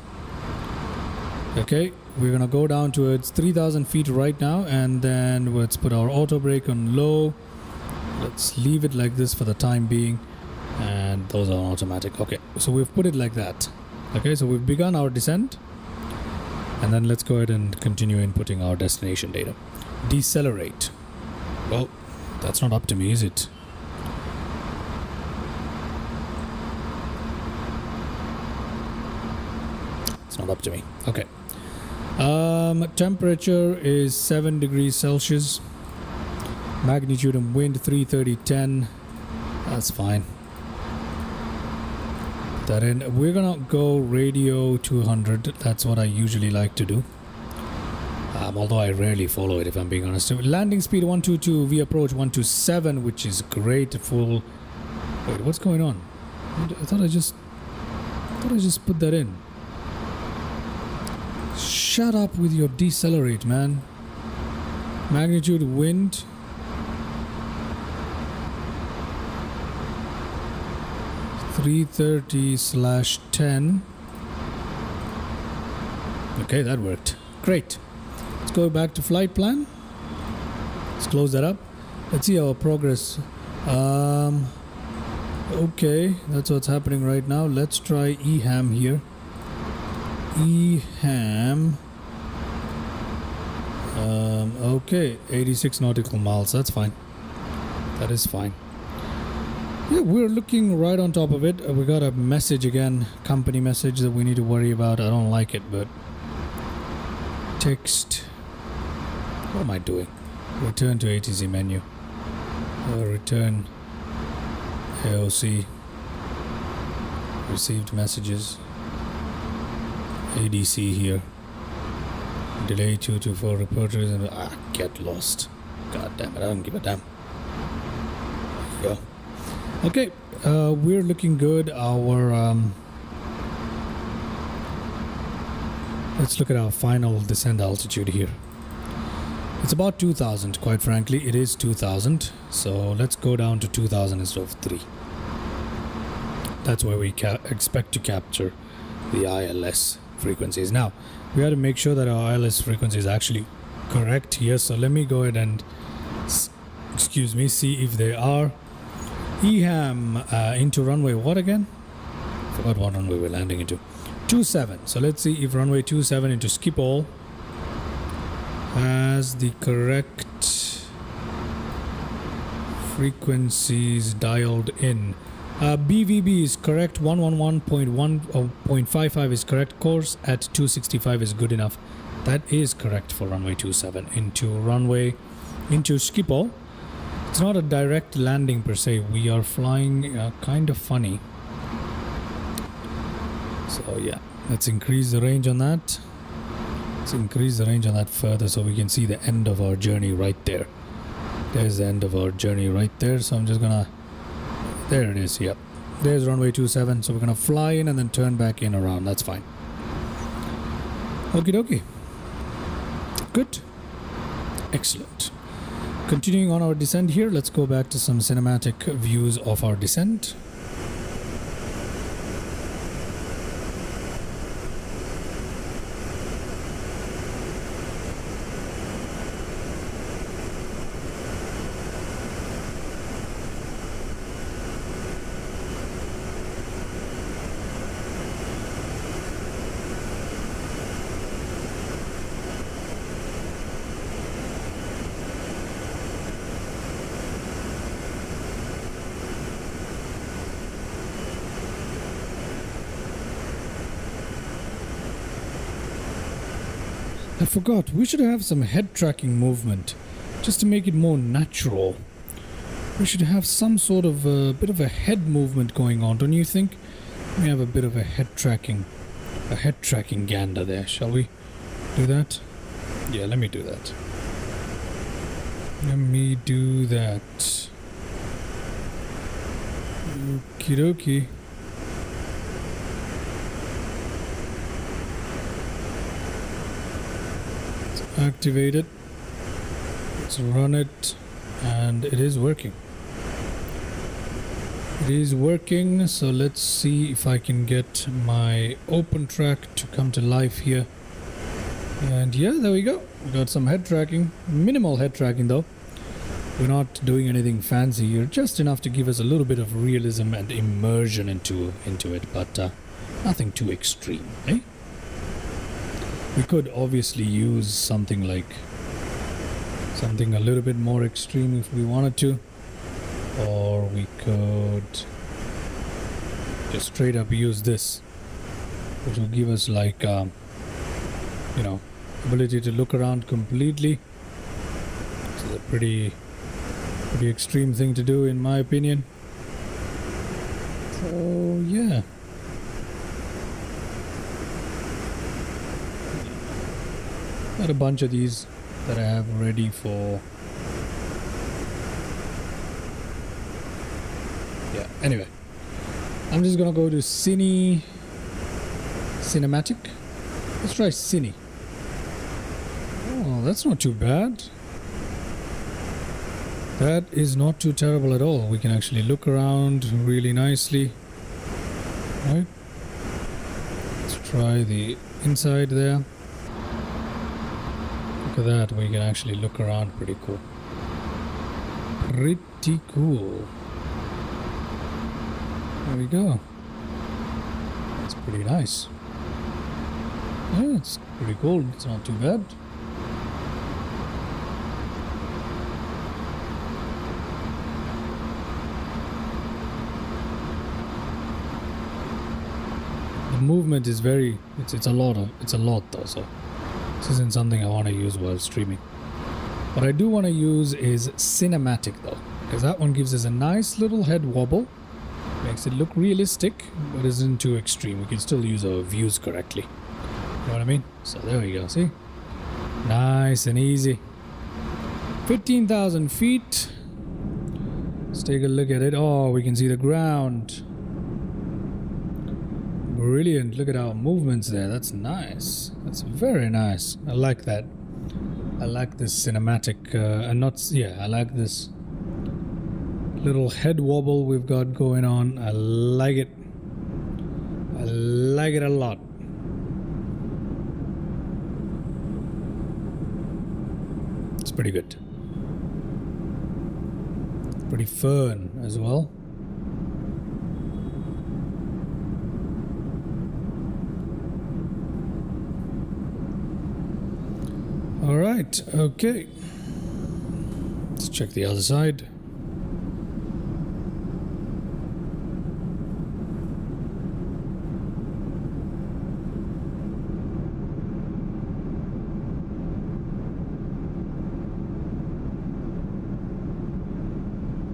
Okay, we're gonna go down towards 3,000 feet right now, and then let's put our auto brake on low. Let's leave it like this for the time being, and those are automatic. Okay, so we've put it like that. Okay, so we've begun our descent, and then let's go ahead and continue inputting our destination data. Decelerate. Well, that's not up to me, is it? It's not up to me. Okay. Temperature is 7 degrees Celsius. Magnitude and wind 330-10. That's fine. That in. We're gonna go radio 200. That's what I usually like to do. Although I rarely follow it, if I'm being honest. Landing speed 122. We approach 127, which is great. Full. Wait, what's going on? I thought I just put that in. Shut up with your decelerate, man. Magnitude wind. (330/10). Okay, that worked. Great. Let's go back to flight plan. Let's close that up. Let's see our progress. Okay, that's what's happening right now. Let's try EHAM here. EHAM. Okay, 86 nautical miles. That's fine. That is fine. Yeah, we're looking right on top of it. We got a message again, company message that we need to worry about. I don't like it, but text. What am I doing? Return to ATC menu. Return AOC. Received messages. ADC here. Delay 224 reporters and get lost. God damn it, I don't give a damn. There you go. Okay, we're looking good. Our let's look at our final descent altitude here. It's about 2,000, quite frankly. It is 2,000. So let's go down to 2,000 instead of 3. that's where we expect to capture the ILS frequencies. Now we got to make sure that our ILS frequency is actually correct here, so let me go ahead and see if they are. EHAM into runway what again? Forgot what runway we're landing into. 27. So let's see if runway 27 into Schipol has the correct frequencies dialed in. BVB is correct, 111.1.55 is correct, course at 265 is good enough. That is correct for runway 27 into Schipol. It's not a direct landing per se, we are flying kind of funny. So yeah, let's increase the range on that. Let's increase the range on that further so we can see the end of our journey right there. There's the end of our journey right there, so I'm just gonna, there it is, yep. There's runway 27, so we're gonna fly in and then turn back in around, that's fine. Okie dokie. Good. Excellent. Continuing on our descent here, let's go back to some cinematic views of our descent. I forgot, we should have some head tracking movement just to make it more natural. We should have some sort of bit of a head movement going on, don't you think? We have a bit of a head tracking gander there. Shall we do that? Yeah, let me do that. Let me do that. Okie dokie. Activate it, let's run it, and it is working. It is working, so let's see if I can get my open track to come to life here. And yeah, there we go. We got some head tracking, minimal head tracking though. We're not doing anything fancy here, just enough to give us a little bit of realism and immersion into it, but nothing too extreme, eh? We could obviously use something a little bit more extreme if we wanted to, or we could just straight up use this, which will give us like ability to look around completely. It's a pretty extreme thing to do in my opinion. So yeah. Got a bunch of these that I have ready for. Yeah, anyway. I'm just gonna go to cinematic. Let's try cine. Oh, that's not too bad. That is not too terrible at all. We can actually look around really nicely. Right? Let's try the inside there. Look at that, we can actually look around pretty cool. Pretty cool. There we go. That's pretty nice. Yeah, it's pretty cool. It's not too bad. The movement is it's a lot though, so this isn't something I want to use while streaming. What I do want to use is cinematic though, because that one gives us a nice little head wobble, makes it look realistic, but isn't too extreme. We can still use our views correctly. You know what I mean? So there we go, see? Nice and easy. 15,000 feet. Let's take a look at it. Oh, we can see the ground. Brilliant. Look at our movements there. That's nice. That's very nice. I like that. I like this cinematic I like this little head wobble we've got going on. I like it. I like it a lot. It's pretty good. Pretty fun as well. All right, okay. Let's check the other side.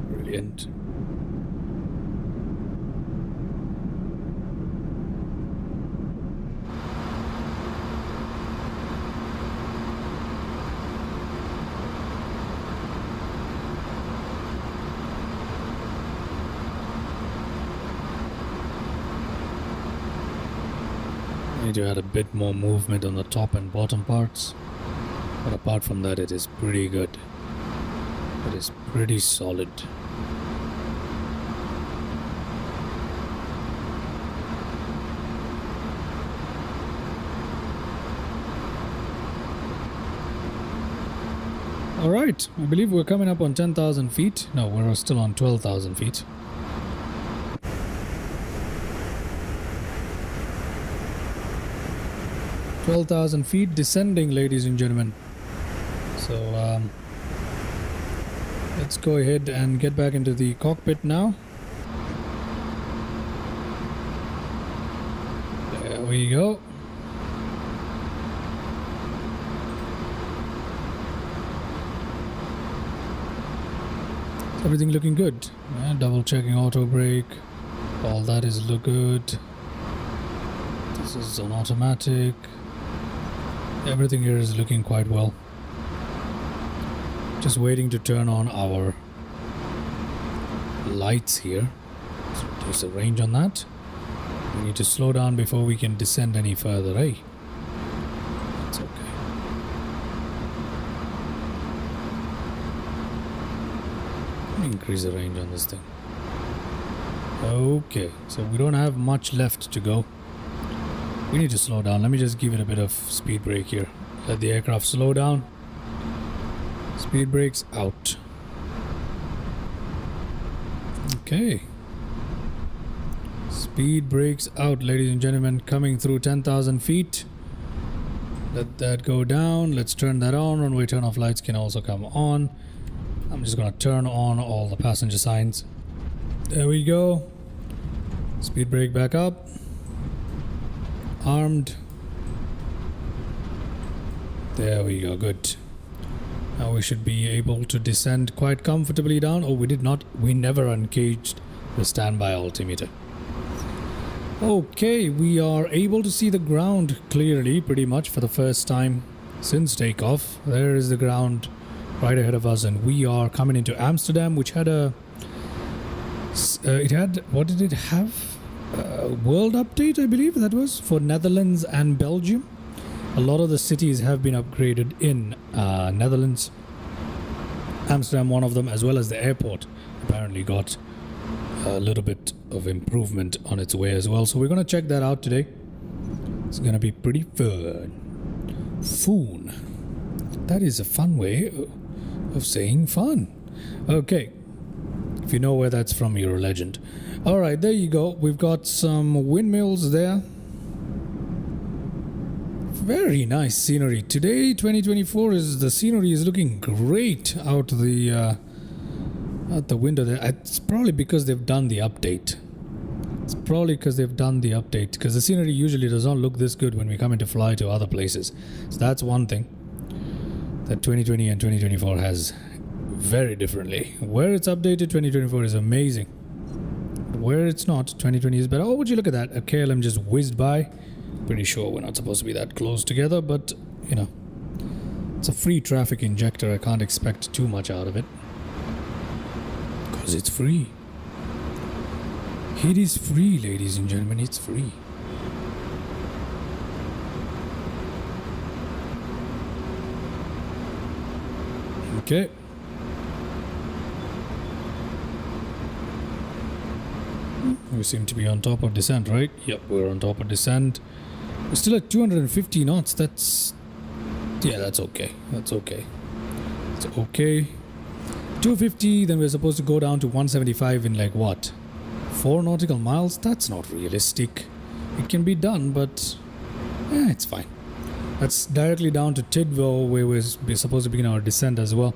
Brilliant. Need to add a bit more movement on the top and bottom parts, but apart from that it is pretty good. It is pretty solid. Alright, I believe we're coming up on 10,000 feet. No, we're still on 12,000 feet. "12,000 feet descending, ladies and gentlemen." So let's go ahead and get back into the cockpit now. There we go. Is everything looking good? Yeah, double checking auto brake. All that is look good. This is on automatic. Everything here is looking quite well. Just waiting to turn on our lights here. Let's reduce the range on that. We need to slow down before we can descend any further, eh? That's okay. Let me increase the range on this thing. Okay, so we don't have much left to go. We need to slow down. Let me just give it a bit of speed brake here. Let the aircraft slow down. Speed brakes out. Okay. Speed brakes out, ladies and gentlemen. Coming through 10,000 feet. Let that go down. Let's turn that on. Runway turn off lights can also come on. I'm just going to turn on all the passenger signs. There we go. Speed brake back up. Armed. There we go, good. Now we should be able to descend quite comfortably down. Oh, we did not. We never uncaged the standby altimeter. Okay, we are able to see the ground clearly, pretty much for the first time since takeoff. There is the ground right ahead of us, and we are coming into Amsterdam, which had a... what did it have? World update, I believe that was, for Netherlands and Belgium. A lot of the cities have been upgraded in Netherlands. Amsterdam, one of them, as well as the airport, apparently got a little bit of improvement on its way as well. So we're going to check that out today. It's going to be pretty fun. Foon. That is a fun way of saying fun. Okay. If you know where that's from, you're a legend. Alright, there you go. We've got some windmills there. Very nice scenery. Today, 2024, the scenery is looking great out the window there. It's probably because they've done the update. Because the scenery usually does not look this good when we come in to fly to other places. So that's one thing that 2020 and 2024 has very differently. Where it's updated, 2024 is amazing. Where it's not, 2020 is better. Oh, would you look at that? A KLM just whizzed by. Pretty sure we're not supposed to be that close together, but, you know, it's a free traffic injector. I can't expect too much out of it. Because it's free. It is free, ladies and gentlemen. It's free. Okay. We seem to be on top of descent, right? Yep, we're on top of descent. We're still at 250 knots. That's okay. That's okay. It's okay. 250, then we're supposed to go down to 175 in like what? 4 nautical miles? That's not realistic. It can be done, but it's fine. That's directly down to Tidwell, where we're supposed to begin our descent as well.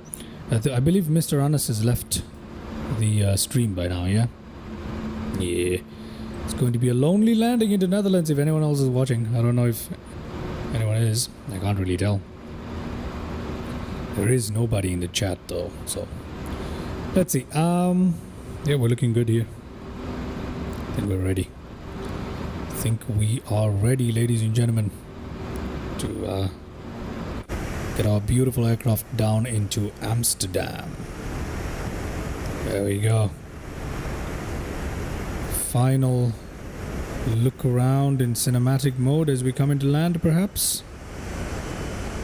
I believe Mr. Annis has left the stream by now, yeah? Yeah. It's going to be a lonely landing into Netherlands if anyone else is watching. I don't know if anyone is. I can't really tell. There is nobody in the chat though, so let's see. Yeah, we're looking good here. I think we're ready. I think we are ready, ladies and gentlemen, to get our beautiful aircraft down into Amsterdam. There we go. Final look around in cinematic mode as we come into land, perhaps.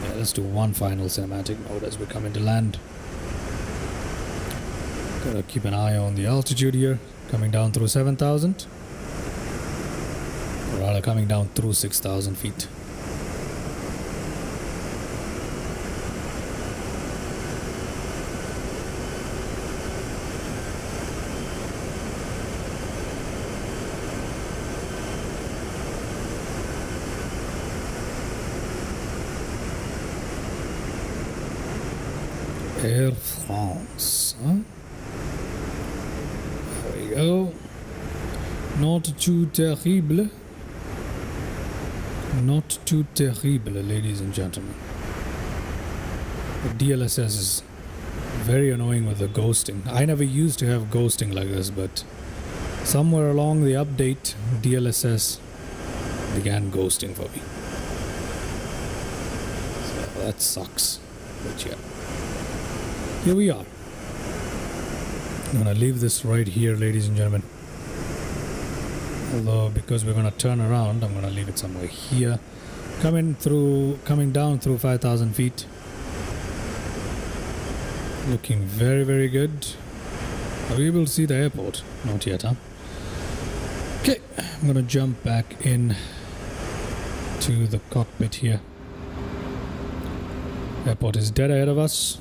Yeah, let's do one final cinematic mode as we come into land. Gotta keep an eye on the altitude here, coming down through 7,000. Or rather, coming down through 6,000 feet. Air France, huh? There we go. Not too terrible. Not too terrible, ladies and gentlemen. The DLSS is very annoying with the ghosting. I never used to have ghosting like this, but somewhere along the update, DLSS began ghosting for me. So that sucks. But yeah. Here we are. I'm gonna leave this right here, ladies and gentlemen. Although, because we're gonna turn around, I'm gonna leave it somewhere here. Coming down through 5,000 feet. Looking very, very good. Are we able to see the airport? Not yet, huh? Okay, I'm gonna jump back in to the cockpit here. Airport is dead ahead of us.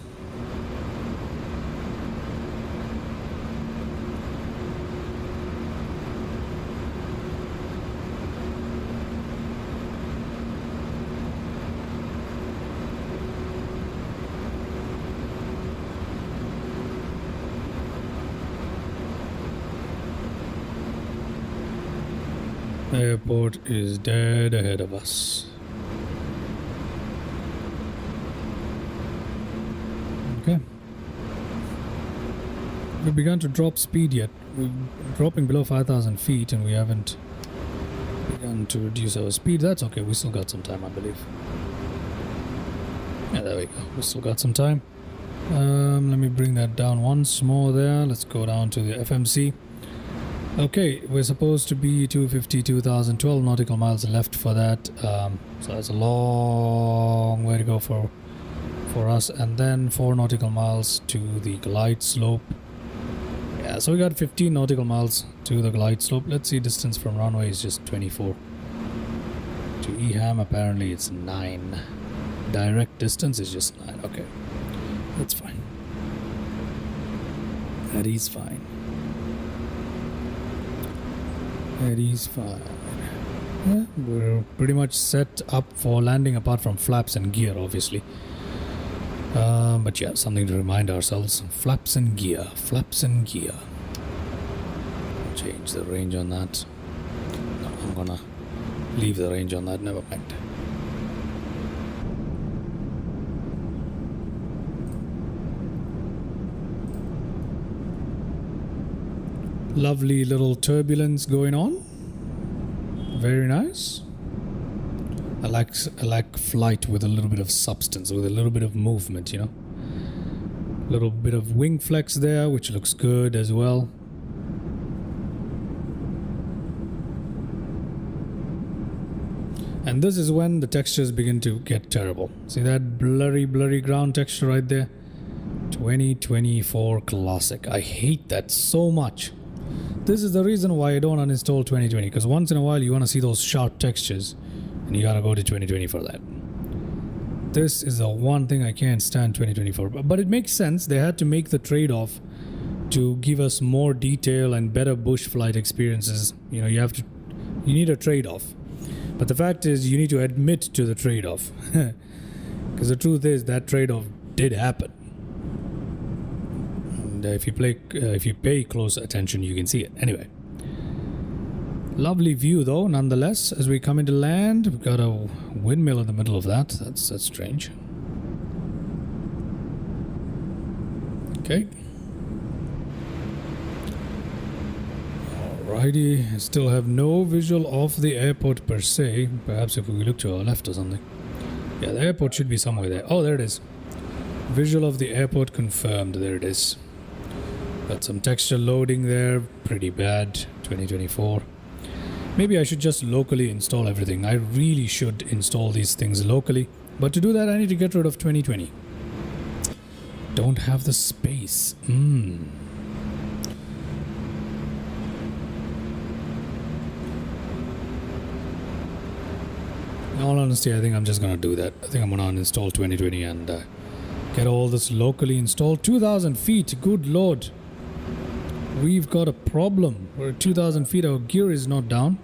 Airport is dead ahead of us. Okay. We've begun to drop speed yet. We're dropping below 5,000 feet and we haven't begun to reduce our speed. That's okay. We still got some time, I believe. Yeah, there we go. We still got some time. Let me bring that down once more there. Let's go down to the FMC. Okay, we're supposed to be 250, 2,012 nautical miles left for that. So that's a long way to go for us. And then 4 nautical miles to the glide slope. Yeah, so we got 15 nautical miles to the glide slope. Let's see, distance from runway is just 24. To Eham, apparently it's 9. Direct distance is just 9. Okay, that's fine. That is fine. That is fine. Yeah, we're pretty much set up for landing apart from flaps and gear, obviously. But yeah, something to remind ourselves. Flaps and gear. Flaps and gear. Change the range on that. No, I'm gonna leave the range on that. Never mind. Lovely little turbulence going on. Very nice. I like flight with a little bit of substance, with a little bit of movement, you know. A little bit of wing flex there, which looks good as well. And this is when the textures begin to get terrible. See that blurry ground texture right there? 2024 Classic. I hate that so much. This is the reason why I don't uninstall 2020, because once in a while you want to see those sharp textures and you gotta go to 2020 for that. This is the one thing I can't stand 2020 for. But it makes sense. They had to make the trade-off to give us more detail and better bush flight experiences. You know, you need a trade-off. But the fact is, you need to admit to the trade-off. Because the truth is, that trade-off did happen. And if you pay close attention, you can see it. Anyway. Lovely view though, nonetheless. As we come into land, we've got a windmill in the middle of that. That's strange. Okay. Alrighty. Still have no visual of the airport per se. Perhaps if we look to our left or something. Yeah, the airport should be somewhere there. Oh, there it is. Visual of the airport confirmed. There it is. Got some texture loading there. Pretty bad. 2024. Maybe I should just locally install everything. I really should install these things locally. But to do that, I need to get rid of 2020. Don't have the space. In all honesty, I think I'm just going to do that. I think I'm going to uninstall 2020 and get all this locally installed. 2,000 feet. Good Lord. We've got a problem. We're at 2,000 feet. Our gear is not down.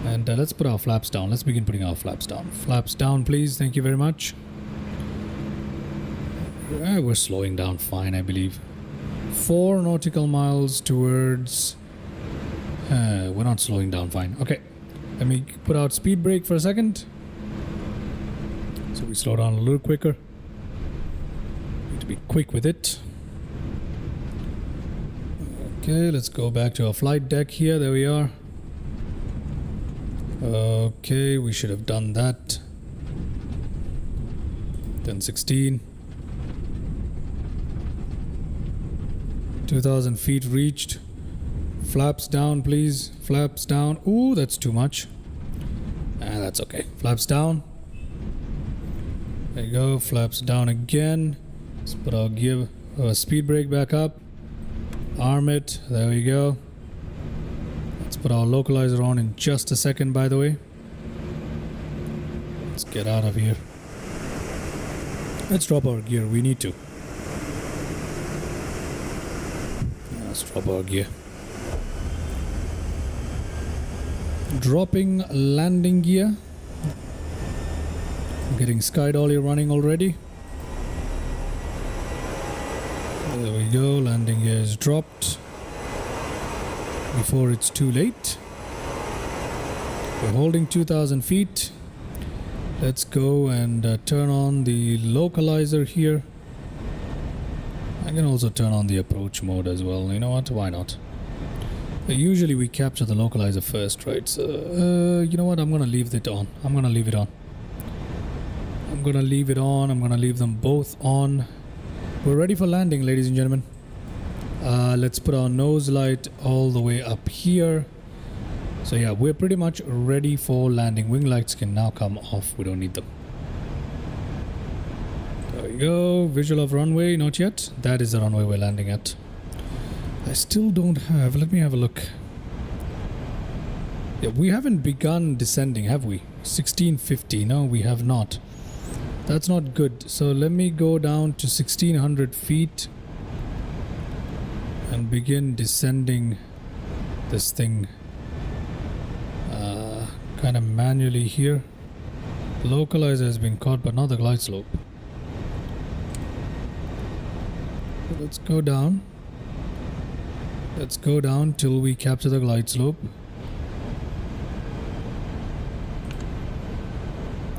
And let's put our flaps down. Let's begin putting our flaps down. Flaps down, please. Thank you very much. We're slowing down fine, I believe. 4 nautical miles towards... we're not slowing down fine. Okay. Let me put out speed brake for a second. So we slow down a little quicker. Need to be quick with it. Okay, let's go back to our flight deck here. There we are. Okay, we should have done that. Then 16. 2,000 feet reached. Flaps down, please. Flaps down. Ooh, that's too much. That's okay. Flaps down. There you go. Flaps down again. Let's put our gear, speed brake back up. Arm it. There we go. Let's put our localizer on in just a second, by the way. Let's get out of here. Let's drop our gear. We need to. Let's drop our gear. Dropping landing gear. Getting sky dolly running already. There we go. Landing gear is dropped. Before it's too late. We're holding 2,000 feet. Let's go and turn on the localizer here. I can also turn on the approach mode as well. You know what? Why not? Usually we capture the localizer first, right? So, you know what? I'm going to leave it on. I'm going to leave it on. I'm going to leave it on. I'm going to leave them both on. We're ready for landing, ladies and gentlemen. Let's put our nose light all the way up here. So yeah, we're pretty much ready for landing. Wing lights can now come off. We don't need them. There we go. Visual of runway. Not yet. That is the runway we're landing at. I still don't have... Let me have a look. Yeah, we haven't begun descending, have we? 1650. No, we have not. That's not good. So let me go down to 1600 feet. And begin descending this thing kind of manually here. Localizer has been caught, but not the glide slope. So let's go down. Let's go down till we capture the glide slope.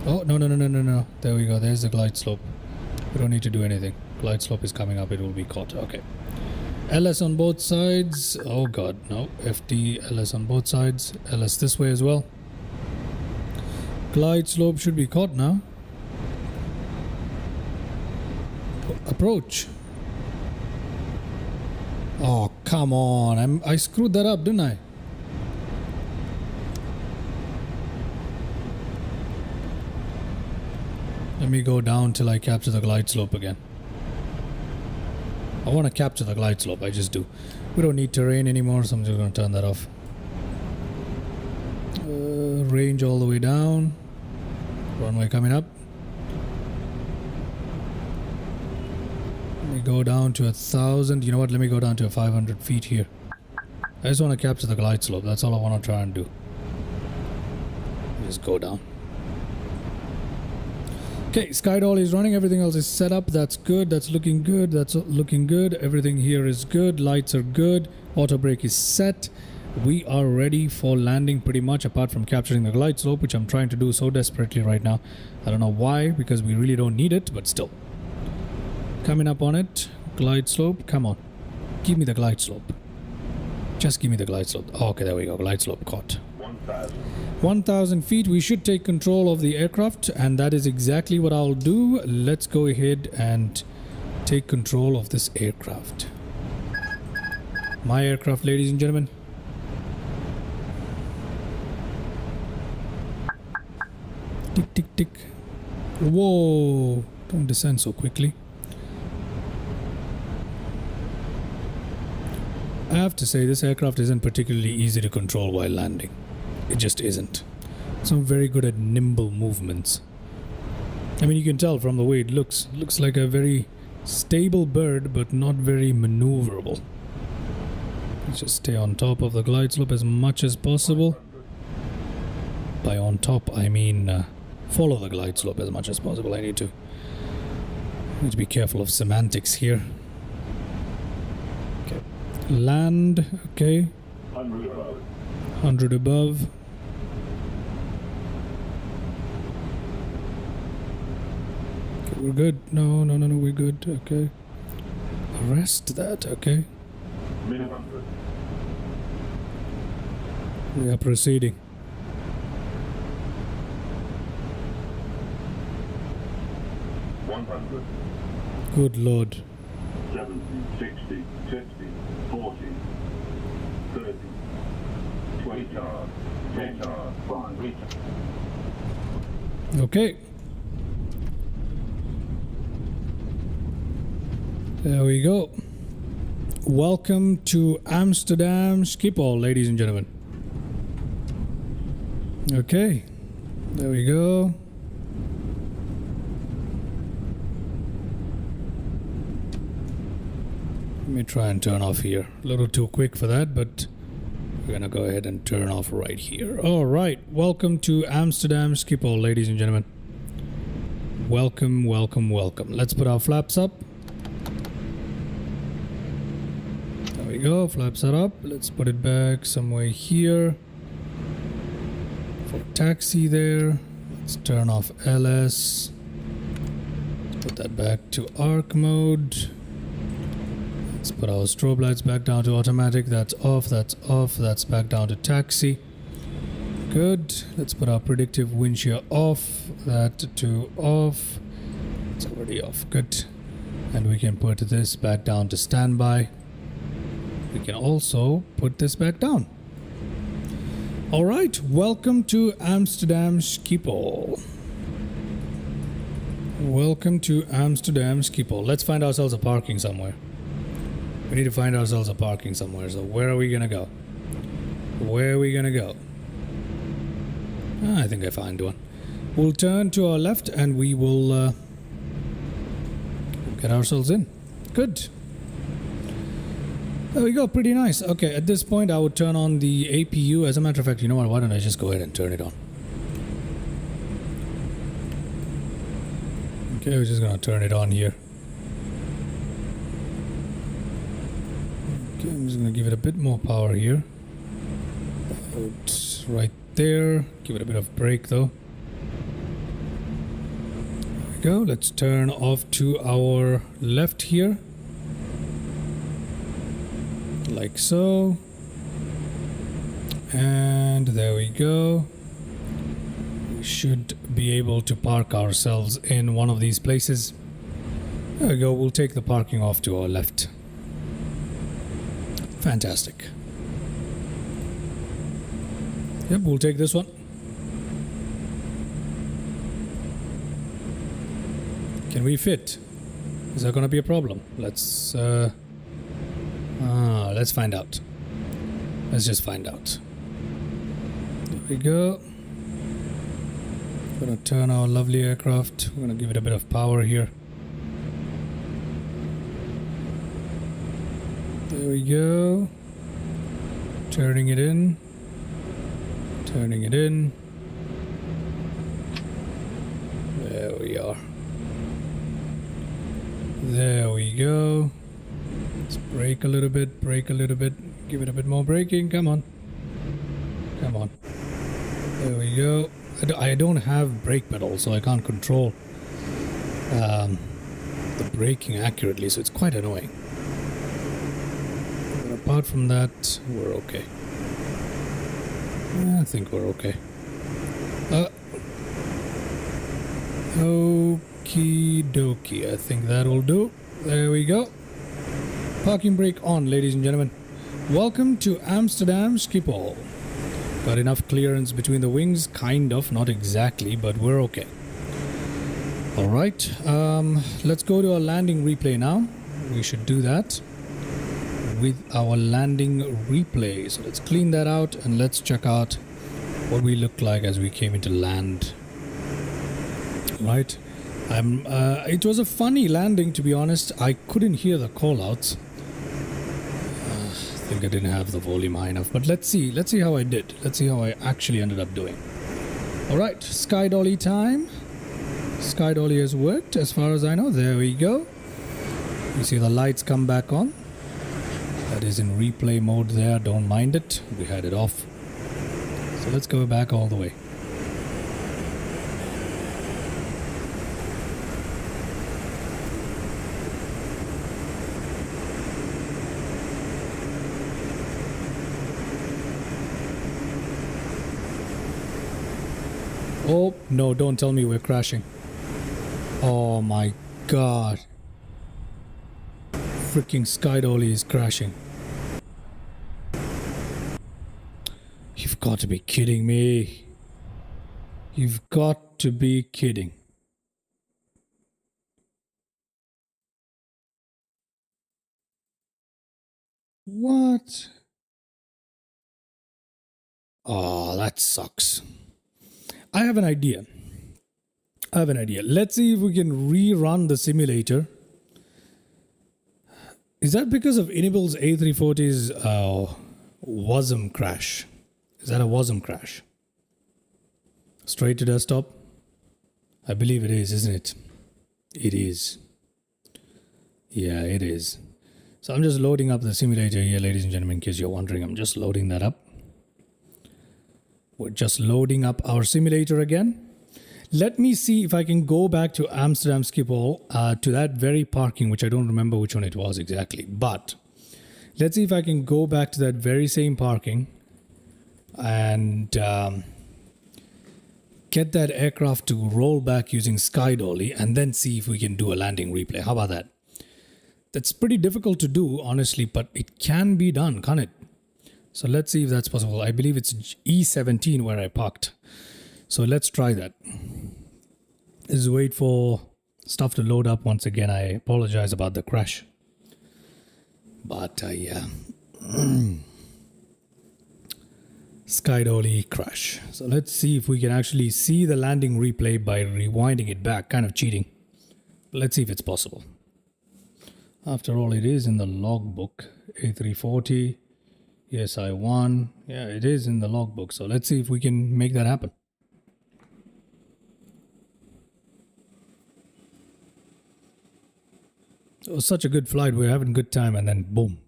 Oh, no. There we go. There's the glide slope. We don't need to do anything. Glide slope is coming up. It will be caught. Okay. LS on both sides. Oh god, no. FD, LS on both sides. LS this way as well. Glide slope should be caught now. Approach. Oh, come on. I screwed that up, didn't I? Let me go down till I capture the glide slope again. I want to capture the glide slope. I just do. We don't need terrain anymore, so I'm just going to turn that off. Range all the way down. Runway coming up. Let me go down to 1,000. You know what? Let me go down to 500 feet here. I just want to capture the glide slope. That's all I want to try and do. Just go down. Okay, Skydolly is running. Everything else is set up. That's good. That's looking good. That's looking good. Everything here is good. Lights are good. Auto brake is set. We are ready for landing pretty much, apart from capturing the glide slope, which I'm trying to do so desperately right now. I don't know why, because we really don't need it, but still. Coming up on it. Glide slope. Come on. Give me the glide slope. Just give me the glide slope. Oh, okay, there we go. Glide slope caught. 1,000 feet. We should take control of the aircraft, and that is exactly what I'll do. Let's go ahead and take control of this aircraft. My aircraft, ladies and gentlemen. Tick, tick, tick. Whoa! Don't descend so quickly. I have to say, this aircraft isn't particularly easy to control while landing. It just isn't. So I'm very good at nimble movements. I mean, you can tell from the way it looks. It looks like a very stable bird, but not very maneuverable. Let's just stay on top of the glide slope as much as possible. By on top, I mean follow the glide slope as much as possible. I need to be careful of semantics here. Okay. Land, okay. 100 above. Okay, we're good. No, we're good. Okay. Arrest that, okay. We are proceeding. 100. Good Lord. 70, 60, 50, 40, 30, 20 yard, 10 yard, 5 meter. Okay. There we go. Welcome to Amsterdam Schipol, ladies and gentlemen. Okay. There we go. Let me try and turn off here. A little too quick for that, but we're gonna go ahead and turn off right here. All right. Welcome to Amsterdam Schipol, ladies and gentlemen. Welcome, welcome, welcome. Let's put our flaps up. There we go. Flaps are up. Let's put it back somewhere here. For taxi there. Let's turn off LS. Let's put that back to arc mode. Let's put our strobe lights back down to automatic. That's off, that's off. That's back down to taxi. Good. Let's put our predictive wind shear off. That to off. It's already off. Good. And we can put this back down to standby. We can also put this back down. All right. Welcome to Amsterdam Schipol. Welcome to Amsterdam Schipol. Let's find ourselves a parking somewhere. We need to find ourselves a parking somewhere. So where are we gonna go? Where are we gonna go? I think I found one. We'll turn to our left and we will get ourselves in. Good. There we go. Pretty nice. Okay, at this point I would turn on the APU. As a matter of fact, you know what? Why don't I just go ahead and turn it on? Okay, we're just gonna turn it on here. Okay, I'm just gonna give it a bit more power here. About right there. Give it a bit of brake though. There we go. Let's turn off to our left here. Like so. And there we go. We should be able to park ourselves in one of these places. There we go. We'll take the parking off to our left. Fantastic. Yep, we'll take this one. Can we fit? Is that gonna be a problem? Let's find out. Let's just find out. There we go. Gonna turn our lovely aircraft. We're gonna give it a bit of power here. There we go. Turning it in. Turning it in. There we are. There we go. Let's brake a little bit, brake a little bit. Give it a bit more braking. Come on. Come on. There we go. I don't have brake pedals, so I can't control the braking accurately, so it's quite annoying. But apart from that, we're okay. I think we're okay. Okie dokie. I think that'll do. There we go. Parking brake on, ladies and gentlemen. Welcome to Amsterdam Schipol. Got enough clearance between the wings, kind of, not exactly, but we're okay. Alright, let's go to our landing replay now. We should do that with our landing replay. So let's clean that out and let's check out what we looked like as we came into land. Right, it was a funny landing, to be honest. I couldn't hear the call-outs. I think I didn't have the volume high enough, but let's see how I did. Let's see how I actually ended up doing. All right, sky dolly time. Sky dolly has worked as far as I know. There we go. You see the lights come back on. That is in replay mode there. Don't mind it. We had it off. So let's go back all the way. Oh, no, don't tell me we're crashing. Oh my god. Freaking sky dolly is crashing. You've got to be kidding me. You've got to be kidding. What? Oh, that sucks. I have an idea. Let's see if we can rerun the simulator. Is that because of Inibuilds A340's WASM crash? Is that a WASM crash? Straight to desktop? I believe it is, isn't it? It is. Yeah, it is. So I'm just loading up the simulator here, ladies and gentlemen, in case you're wondering. I'm just loading that up. We're just loading up our simulator again. Let me see if I can go back to Amsterdam Schipol, to that very parking, which I don't remember which one it was exactly. But let's see if I can go back to that very same parking and get that aircraft to roll back using sky dolly and then see if we can do a landing replay. How about that? That's pretty difficult to do, honestly, but it can be done, can't it? So let's see if that's possible. I believe it's E17 where I parked. So let's try that. Let's wait for stuff to load up once again. I apologize about the crash. But yeah. Sky dolly crash. So let's see if we can actually see the landing replay by rewinding it back. Kind of cheating. But let's see if it's possible. After all, it is in the logbook. A340. Yes, I won. Yeah, it is in the logbook. So let's see if we can make that happen. It was such a good flight. We were having a good time and then boom.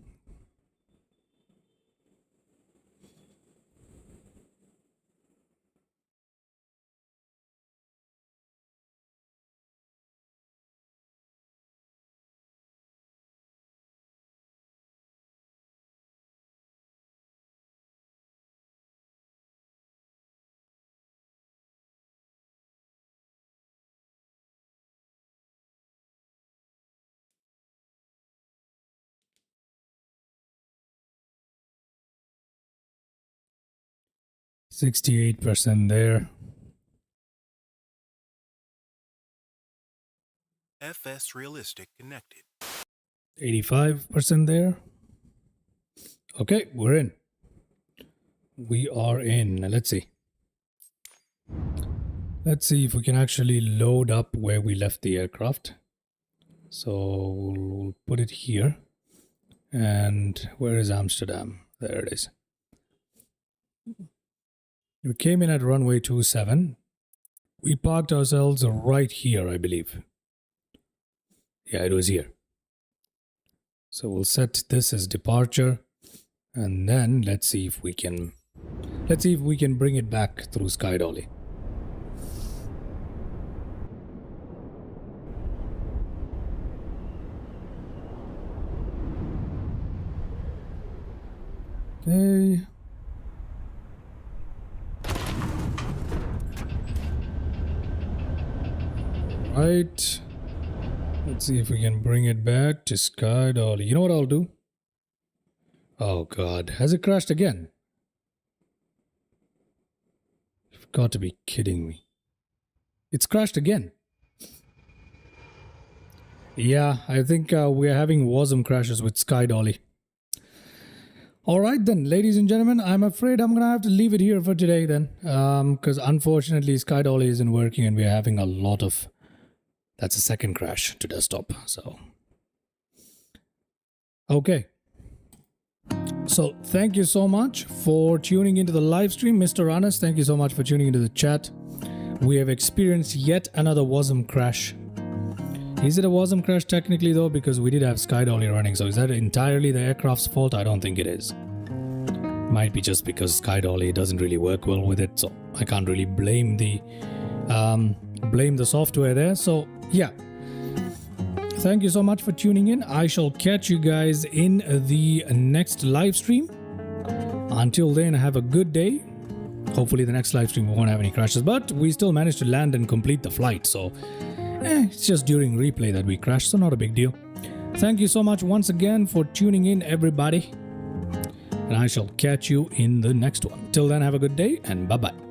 %68 there. MSFS Realistic connected. 85% there. Okay, we're in. We are in. Let's see. Let's see if we can actually load up where we left the aircraft. So we'll put it here. And where is Amsterdam? There it is. We came in at runway 27. We parked ourselves right here, I believe. Yeah, it was here. So we'll set this as departure. And then let's see if we can bring it back through Sky Dolly. Okay. Right. Let's see if we can bring it back to Sky Dolly. You know what I'll do? Oh God, has it crashed again? You've got to be kidding me. It's crashed again. Yeah, I think we're having WASM crashes with Sky Dolly. Alright then, ladies and gentlemen, I'm afraid I'm gonna have to leave it here for today then. Because unfortunately Sky Dolly isn't working and we're having a lot of... That's a second crash to desktop, so... Okay. So, thank you so much for tuning into the live stream. Mr. Anas, thank you so much for tuning into the chat. We have experienced yet another WASM crash. Is it a WASM crash technically though? Because we did have Sky Dolly running. So is that entirely the aircraft's fault? I don't think it is. Might be just because Sky Dolly doesn't really work well with it. So I can't really blame the software there. So yeah. Thank you so much for tuning in. I shall catch you guys in the next live stream. Until then, have a good day. Hopefully the next live stream we won't have any crashes. But we still managed to land and complete the flight. So... it's just during replay that we crashed, so not a big deal. Thank you so much once again for tuning in, everybody. And I shall catch you in the next one. Till then, have a good day and bye-bye.